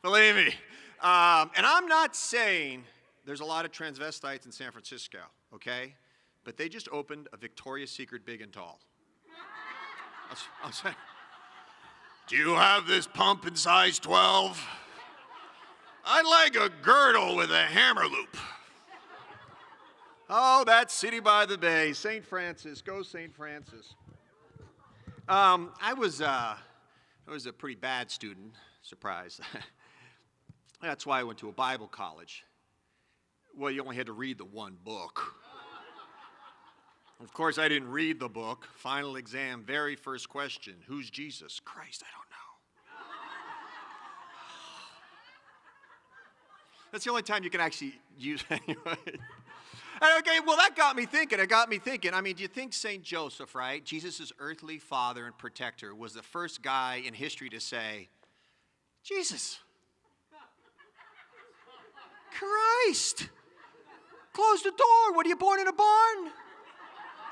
believe me. And I'm not saying there's a lot of transvestites in San Francisco, okay? But they just opened a Victoria's Secret big and tall. I'll say, do you have this pump in size 12? I'd like a girdle with a hammer loop. Oh, that city by the bay, St. Francis. Go St. Francis. I was a pretty bad student. Surprise. That's why I went to a Bible college. Well, you only had to read the one book. Of course, I didn't read the book. Final exam, very first question. Who's Jesus? Christ, I don't know. That's the only time you can actually use it anyway. Okay, well, that got me thinking. I mean, do you think St. Joseph, right, Jesus' earthly father and protector, was the first guy in history to say, Jesus, Christ, close the door. What, are you born in a barn?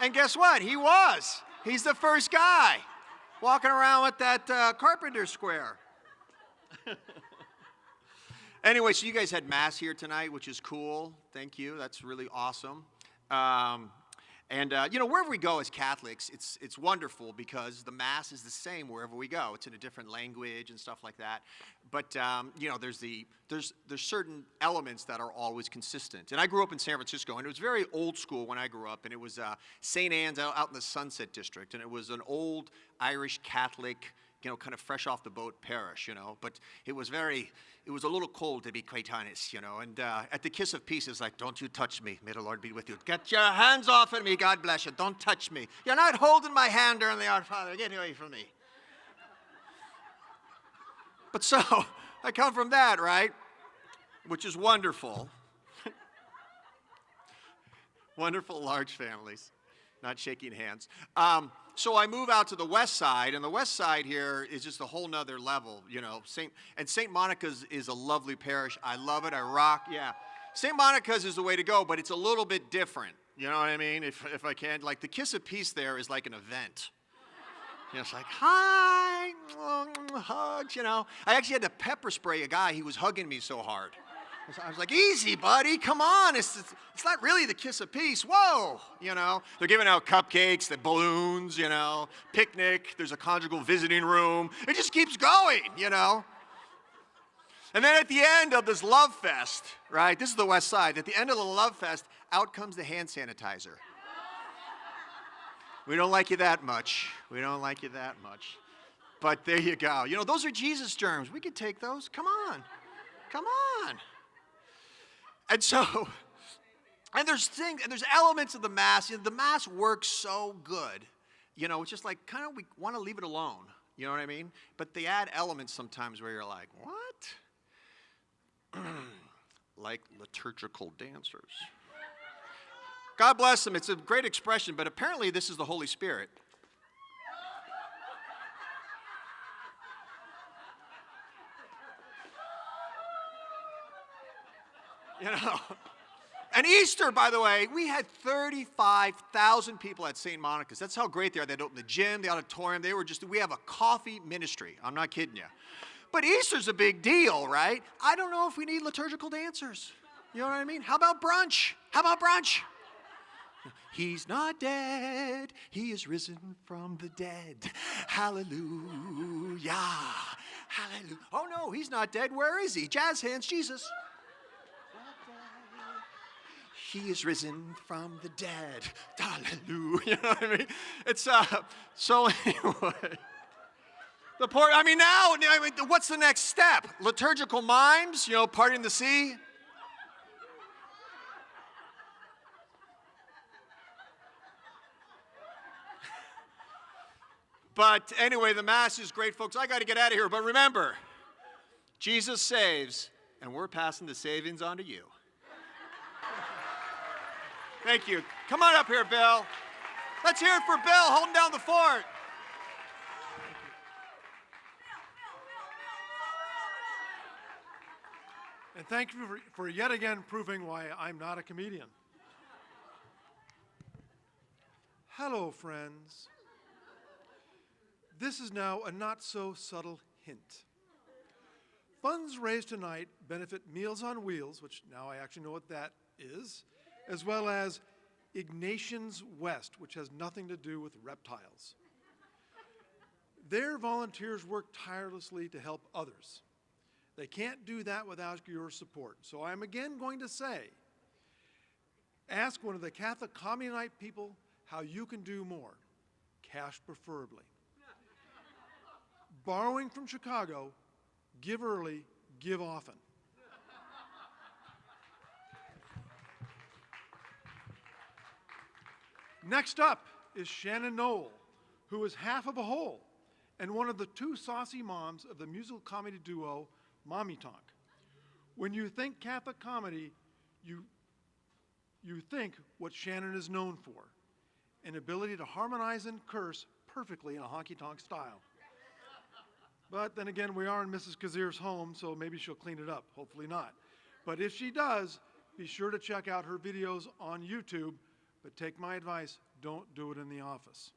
And guess what? He was. He's the first guy walking around with that carpenter square. Anyway, so you guys had Mass here tonight, which is cool. Thank you. That's really awesome. You know, wherever we go as Catholics, it's wonderful because the Mass is the same wherever we go. It's in a different language and stuff like that. But, you know, there's certain elements that are always consistent. And I grew up in San Francisco, and it was very old school when I grew up. And it was St. Anne's out in the Sunset District. And it was an old Irish Catholic, you know, kind of fresh off the boat parish, you know. But it was a little cold, to be quite honest, you know. And at the kiss of peace, it's like, don't you touch me. May the Lord be with you. Get your hands off of me. God bless you. Don't touch me. You're not holding my hand during the Our Father. Get away from me. But so, I come from that, right? Which is wonderful. Wonderful large families. Not shaking hands. So I move out to the west side, and the west side here is just a whole nother level, you know. St. Monica's is a lovely parish. I love it. I rock. Yeah. St. Monica's is the way to go, but it's a little bit different. You know what I mean? If I can. Like, the Kiss of Peace there is like an event. You know, it's like, hi, hugs, you know. I actually had to pepper spray a guy. He was hugging me so hard. I was like, easy, buddy, come on. It's not really the Kiss of Peace. Whoa, you know. They're giving out cupcakes, the balloons, you know, picnic. There's a conjugal visiting room. It just keeps going, you know. And then at the end of this love fest, right, this is the west side. At the end of the love fest, out comes the hand sanitizer. We don't like you that much. We don't like you that much. But there you go. You know, those are Jesus germs. We could take those. Come on. Come on. And so, and there's elements of the Mass. You know, the Mass works so good. You know, it's just like kind of we want to leave it alone. You know what I mean? But they add elements sometimes where you're like, what? Like liturgical dancers. God bless them. It's a great expression, but apparently this is the Holy Spirit. You know, and Easter, by the way, we had 35,000 people at St. Monica's. That's how great they are. They'd open the gym, the auditorium. We have a coffee ministry. I'm not kidding you. But Easter's a big deal, right? I don't know if we need liturgical dancers. You know what I mean? How about brunch? How about brunch? He's not dead. He is risen from the dead. Hallelujah. Hallelujah. Oh, no, he's not dead. Where is he? Jazz hands, Jesus. He is risen from the dead. Hallelujah. You know what I mean? It's, so anyway. What's the next step? Liturgical mimes, you know, parting the sea. But anyway, the Mass is great, folks. I got to get out of here. But remember, Jesus saves, and we're passing the savings on to you. Thank you. Come on up here, Bill. Let's hear it for Bill holding down the fort. And thank you for yet again proving why I'm not a comedian. Hello, friends. This is now a not-so-subtle hint. Funds raised tonight benefit Meals on Wheels, which now I actually know what that is, as well as Ignatians West, which has nothing to do with reptiles. Their volunteers work tirelessly to help others. They can't do that without your support. So I'm again going to say, ask one of the Catholic Comedy Night people how you can do more, cash preferably. Borrowing from Chicago, give early, give often. Next up is Shannon Knoll, who is half of a whole and one of the two saucy moms of the musical comedy duo Mommy Tonk. When you think Catholic comedy, you think what Shannon is known for, an ability to harmonize and curse perfectly in a honky-tonk style. But then again, we are in Mrs. Kazir's home, so maybe she'll clean it up, hopefully not. But if she does, be sure to check out her videos on YouTube, but take my advice, don't do it in the office.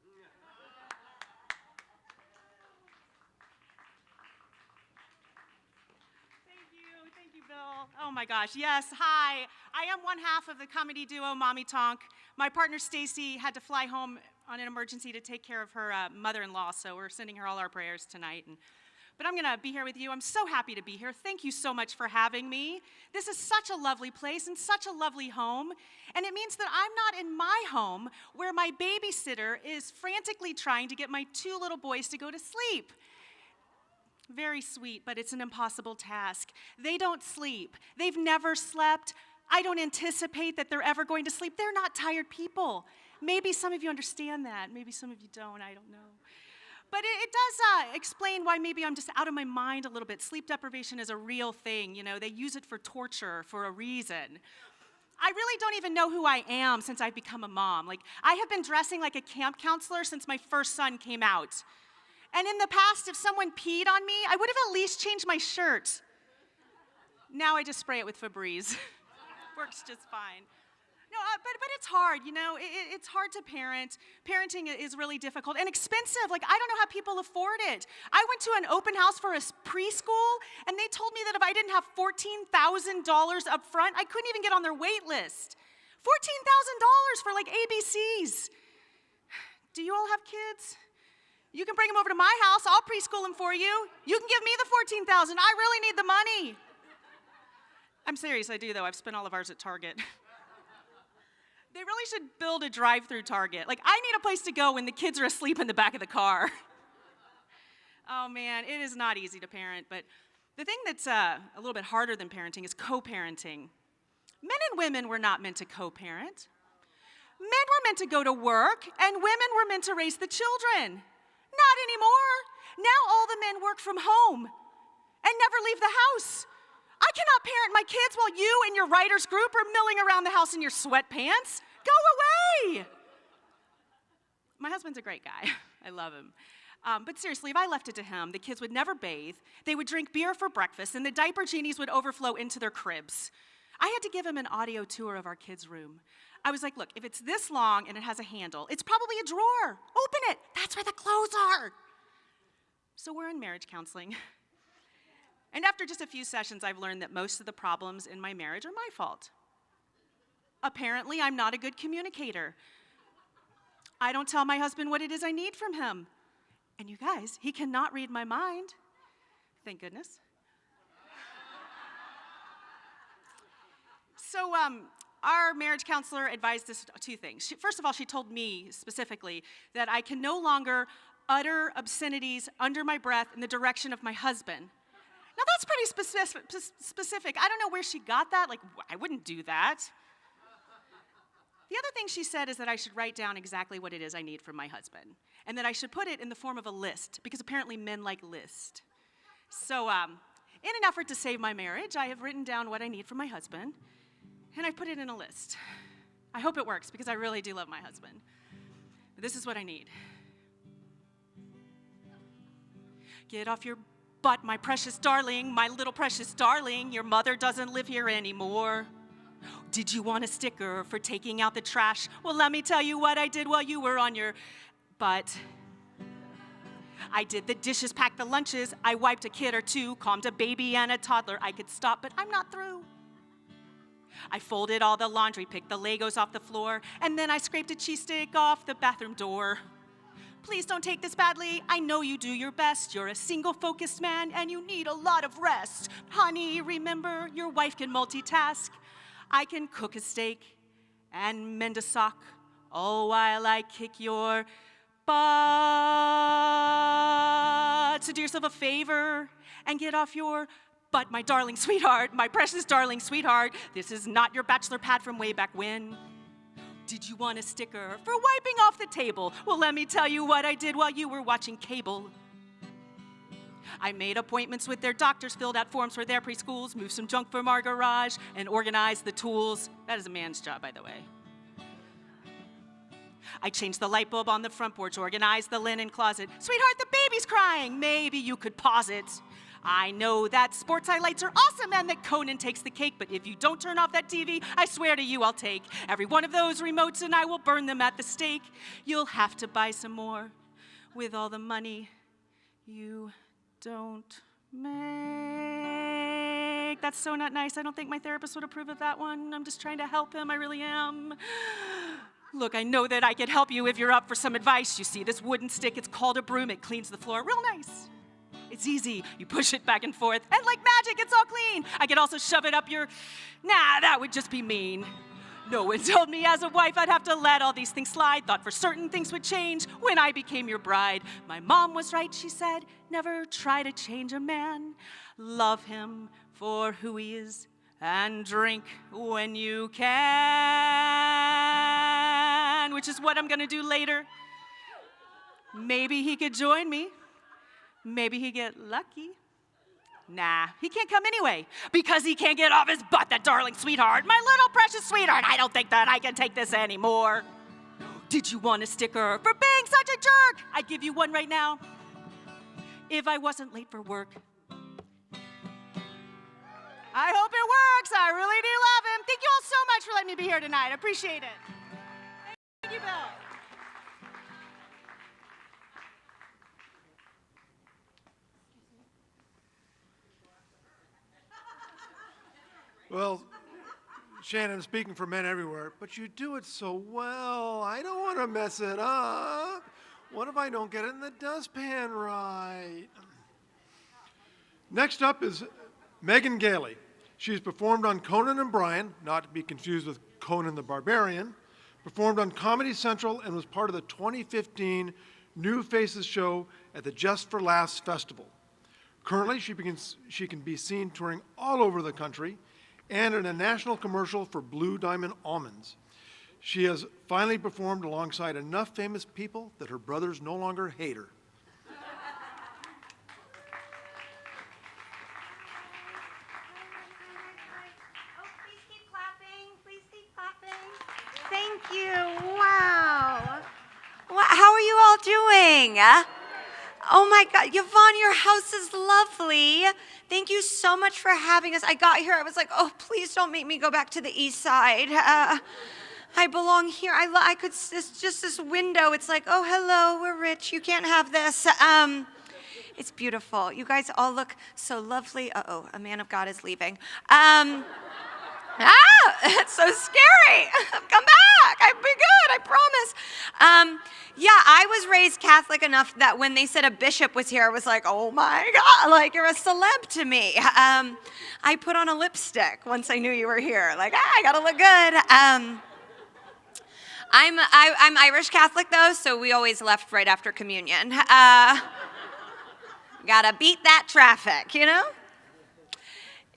Thank you, Bill. Oh my gosh, yes, hi. I am one half of the comedy duo Mommy Tonk. My partner Stacy had to fly home on an emergency to take care of her mother-in-law, so we're sending her all our prayers tonight. But I'm gonna be here with you. I'm so happy to be here. Thank you so much for having me. This is such a lovely place and such a lovely home. And it means that I'm not in my home where my babysitter is frantically trying to get my two little boys to go to sleep. Very sweet, but it's an impossible task. They don't sleep. They've never slept. I don't anticipate that they're ever going to sleep. They're not tired people. Maybe some of you understand that. Maybe some of you don't. I don't know. But it does explain why maybe I'm just out of my mind a little bit. Sleep deprivation is a real thing. You know, they use it for torture for a reason. I really don't even know who I am since I've become a mom. Like, I have been dressing like a camp counselor since my first son came out. And in the past, if someone peed on me, I would have at least changed my shirt. Now I just spray it with Febreze. Works just fine. No, but it's hard, you know. It's hard to parent. Parenting is really difficult and expensive. Like, I don't know how people afford it. I went to an open house for a preschool, and they told me that if I didn't have $14,000 up front, I couldn't even get on their wait list. $14,000 for, like, ABCs. Do you all have kids? You can bring them over to my house. I'll preschool them for you. You can give me the $14,000. I really need the money. I'm serious, I do, though. I've spent all of ours at Target. They really should build a drive-through Target. Like, I need a place to go when the kids are asleep in the back of the car. Oh, man, it is not easy to parent. But the thing that's a little bit harder than parenting is co-parenting. Men and women were not meant to co-parent. Men were meant to go to work, and women were meant to raise the children. Not anymore. Now all the men work from home and never leave the house. I cannot parent my kids while you and your writers group are milling around the house in your sweatpants. Go away. My husband's a great guy. I love him. But seriously, if I left it to him, the kids would never bathe, they would drink beer for breakfast, and the diaper genies would overflow into their cribs. I had to give him an audio tour of our kids' room. I was like, look, if it's this long and it has a handle, it's probably a drawer. Open it. That's where the clothes are. So we're in marriage counseling. And after just a few sessions, I've learned that most of the problems in my marriage are my fault. Apparently, I'm not a good communicator. I don't tell my husband what it is I need from him. And you guys, he cannot read my mind. Thank goodness. So, our marriage counselor advised us two things. First of all, she told me specifically that I can no longer utter obscenities under my breath in the direction of my husband. Now, that's pretty specific. I don't know where she got that. Like, I wouldn't do that. The other thing she said is that I should write down exactly what it is I need from my husband, and that I should put it in the form of a list, because apparently men like lists. So, in an effort to save my marriage, I have written down what I need from my husband, and I put it in a list. I hope it works, because I really do love my husband. But this is what I need. Get off your butt, my precious darling, my little precious darling. Your mother doesn't live here anymore. Did you want a sticker for taking out the trash? Well, let me tell you what I did while you were on your butt. I did the dishes, packed the lunches. I wiped a kid or two, calmed a baby and a toddler. I could stop, but I'm not through. I folded all the laundry, picked the Legos off the floor, and then I scraped a cheese stick off the bathroom door. Please don't take this badly. I know you do your best. You're a single-focused man, and you need a lot of rest. Honey, remember, your wife can multitask. I can cook a steak and mend a sock, all while I kick your butt. So do yourself a favor and get off your butt, my darling sweetheart, my precious darling sweetheart. This is not your bachelor pad from way back when. Did you want a sticker for wiping off the table? Well, let me tell you what I did while you were watching cable. I made appointments with their doctors, filled out forms for their preschools, moved some junk from our garage, and organized the tools. That is a man's job, by the way. I changed the light bulb on the front porch, organized the linen closet. Sweetheart, the baby's crying. Maybe you could pause it. I know that sports highlights are awesome and that Conan takes the cake, but if you don't turn off that TV, I swear to you I'll take every one of those remotes and I will burn them at the stake. You'll have to buy some more with all the money you don't make. That's so not nice. I don't think my therapist would approve of that one. I'm just trying to help him. I really am. Look, I know that I can help you if you're up for some advice. You see this wooden stick, it's called a broom. It cleans the floor real nice. It's easy. You push it back and forth, and like magic, it's all clean. I could also shove it up your... Nah, that would just be mean. No one told me as a wife I'd have to let all these things slide. Thought for certain things would change when I became your bride. My mom was right, she said, never try to change a man. Love him for who he is, and drink when you can. Which is what I'm gonna do later. Maybe he could join me. Maybe he'd get lucky. Nah, he can't come anyway, because he can't get off his butt, that darling sweetheart, my little precious sweetheart. I don't think that I can take this anymore. Did you want a sticker for being such a jerk? I'd give you one right now, if I wasn't late for work. I hope it works. I really do love him. Thank you all so much for letting me be here tonight. I appreciate it. Thank you, Bill. Well, Shannon, speaking for men everywhere, but you do it so well. I don't want to mess it up. What if I don't get it in the dustpan right? Next up is Megan Gailey. She's performed on Conan and Brian, not to be confused with Conan the Barbarian, performed on Comedy Central, and was part of the 2015 New Faces show at the Just for Laughs Festival. Currently, she can be seen touring all over the country and in a national commercial for Blue Diamond Almonds. She has finally performed alongside enough famous people that her brothers no longer hate her. Thank you. Wow. How are you all doing? Oh my God, Yvonne, your house is lovely. Thank you so much for having us. I got here, I was like, oh, please don't make me go back to the east side. I belong here. I could, it's just this window. It's like, oh, hello, we're rich. You can't have this. It's beautiful. You guys all look so lovely. Uh-oh, a man of God is leaving. It's so scary. Come back. I'll be good, I promise. Yeah, I was raised Catholic enough that when they said a bishop was here, I was like, oh my God, like you're a celeb to me. I put on a lipstick once I knew you were here. Like, I gotta look good. I'm Irish Catholic though, so we always left right after communion. Gotta beat that traffic, you know?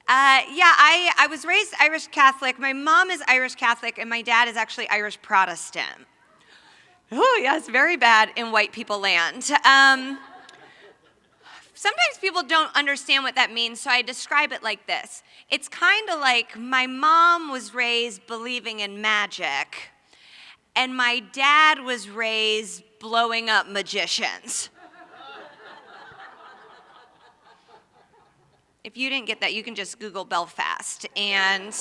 Yeah, I was raised Irish Catholic. My mom is Irish Catholic, and my dad is actually Irish Protestant. Oh, yes, very bad in white people land. Sometimes people don't understand what that means, so I describe it like this. It's kind of like my mom was raised believing in magic, and my dad was raised blowing up magicians. If you didn't get that, you can just Google Belfast. And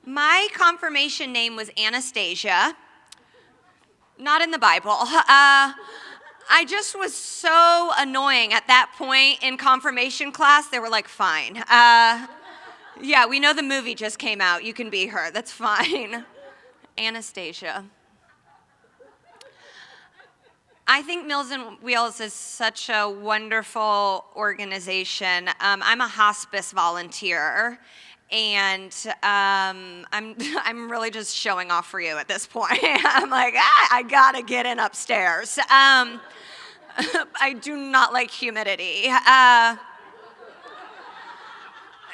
my confirmation name was Anastasia, not in the Bible. I just was so annoying at that point in confirmation class. They were like, fine. Yeah, we know the movie just came out. You can be her. That's fine. Anastasia. I think Meals on Wheels is such a wonderful organization. I'm a hospice volunteer, and I'm really just showing off for you at this point. I'm like, I gotta get in upstairs. I do not like humidity.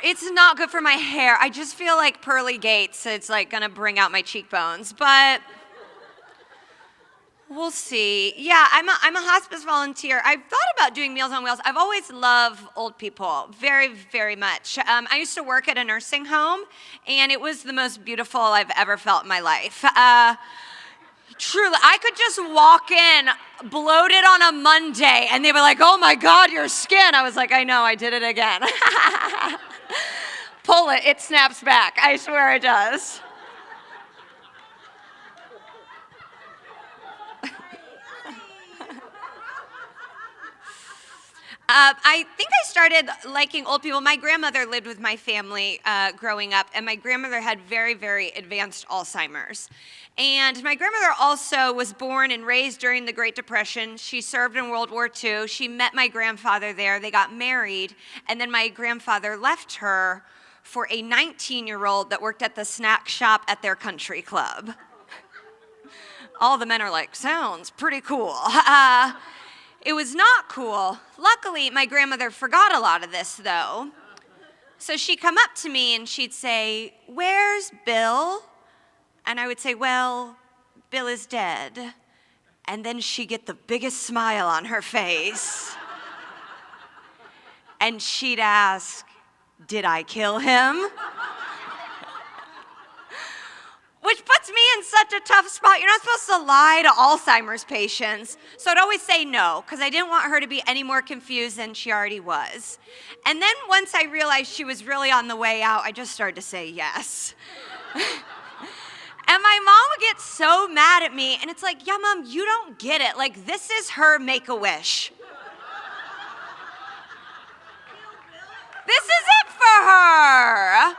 It's not good for my hair. I just feel like pearly gates. It's like gonna bring out my cheekbones, but we'll see. Yeah, I'm a hospice volunteer. I've thought about doing Meals on Wheels. I've always loved old people, very, very much. I used to work at a nursing home, and it was the most beautiful I've ever felt in my life. Truly, I could just walk in bloated on a Monday, and they were like, oh my God, your skin. I was like, I know, I did it again. Pull it, it snaps back. I swear it does. I think I started liking old people. My grandmother lived with my family growing up, and my grandmother had very, very advanced Alzheimer's. And my grandmother also was born and raised during the Great Depression. She served in World War II. She met my grandfather there. They got married, and then my grandfather left her for a 19-year-old that worked at the snack shop at their country club. All the men are like, sounds pretty cool. It was not cool. Luckily, my grandmother forgot a lot of this, though. So she'd come up to me and she'd say, where's Bill? And I would say, well, Bill is dead. And then she'd get the biggest smile on her face. And she'd ask, did I kill him? Which puts me in such a tough spot. You're not supposed to lie to Alzheimer's patients. So I'd always say no, because I didn't want her to be any more confused than she already was. And then once I realized she was really on the way out, I just started to say yes. And my mom would get so mad at me, and it's like, yeah, Mom, you don't get it. Like, this is her Make-A-Wish. This is it for her.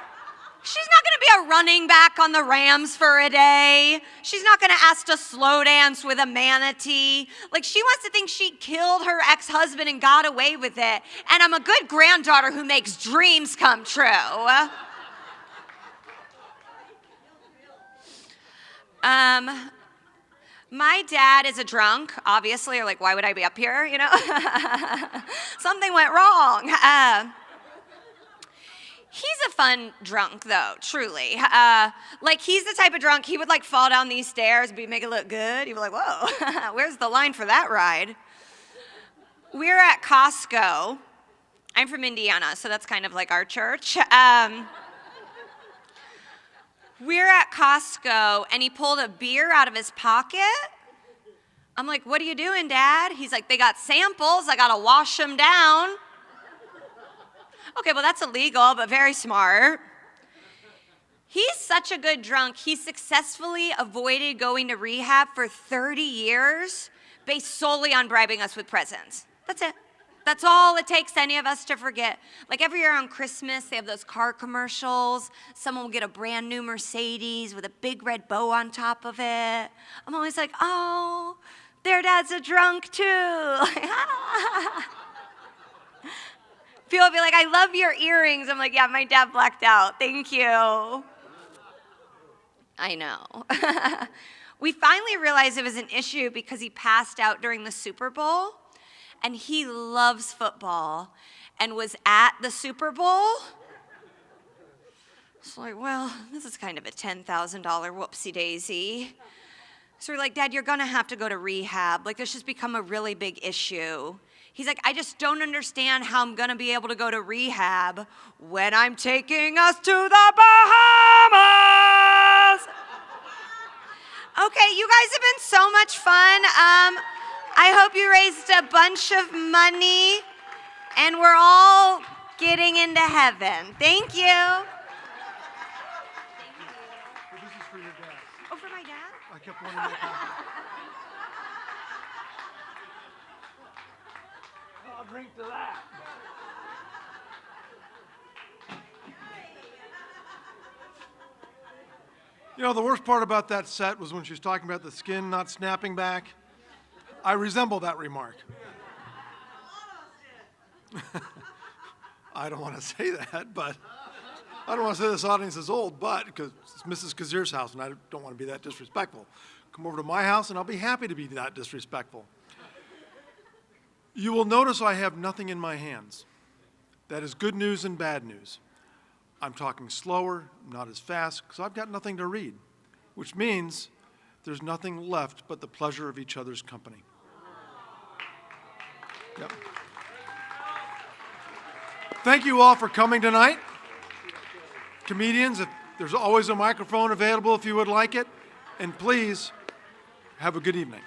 She's not going to be a running back on the Rams for a day. She's not going to ask to slow dance with a manatee. Like, she wants to think she killed her ex-husband and got away with it. And I'm a good granddaughter who makes dreams come true. My dad is a drunk, obviously, or like, why would I be up here, you know? Something went wrong. He's a fun drunk, though, truly. Like, he's the type of drunk, he would, like, fall down these stairs, make it look good. He'd be like, whoa, where's the line for that ride? We're at Costco. I'm from Indiana, so that's kind of like our church. We're at Costco, and he pulled a beer out of his pocket. I'm like, what are you doing, Dad? He's like, they got samples. I got to wash them down. Okay, well, that's illegal, but very smart. He's such a good drunk. He successfully avoided going to rehab for 30 years based solely on bribing us with presents. That's it. That's all it takes any of us to forget. Like every year on Christmas, they have those car commercials. Someone will get a brand new Mercedes with a big red bow on top of it. I'm always like, oh, their dad's a drunk too. People will be like, I love your earrings. I'm like, yeah, my dad blacked out. Thank you. I know. We finally realized it was an issue because he passed out during the Super Bowl. and he loves football and was at the Super Bowl. It's like, well, this is kind of a $10,000 whoopsie daisy. So we're like, Dad, you're gonna have to go to rehab. Like, this just become a really big issue. He's like, I just don't understand how I'm gonna be able to go to rehab when I'm taking us to the Bahamas. Okay, you guys have been so much fun. I hope you raised a bunch of money and we're all getting into heaven. Thank you. This is for your dad. Oh, for my dad? I kept one in my pocket. I'll drink to that. You know, the worst part about that set was when she was talking about the skin not snapping back. I resemble that remark. I don't want to say that, but I don't want to say this audience is old, but because it's Mrs. Kazir's house and I don't want to be that disrespectful. Come over to my house and I'll be happy to be that disrespectful. You will notice I have nothing in my hands. That is good news and bad news. I'm talking slower, not as fast, because I've got nothing to read, which means there's nothing left but the pleasure of each other's company. Yep. Thank you all for coming tonight. Comedians, there's always a microphone available if you would like it, and please have a good evening.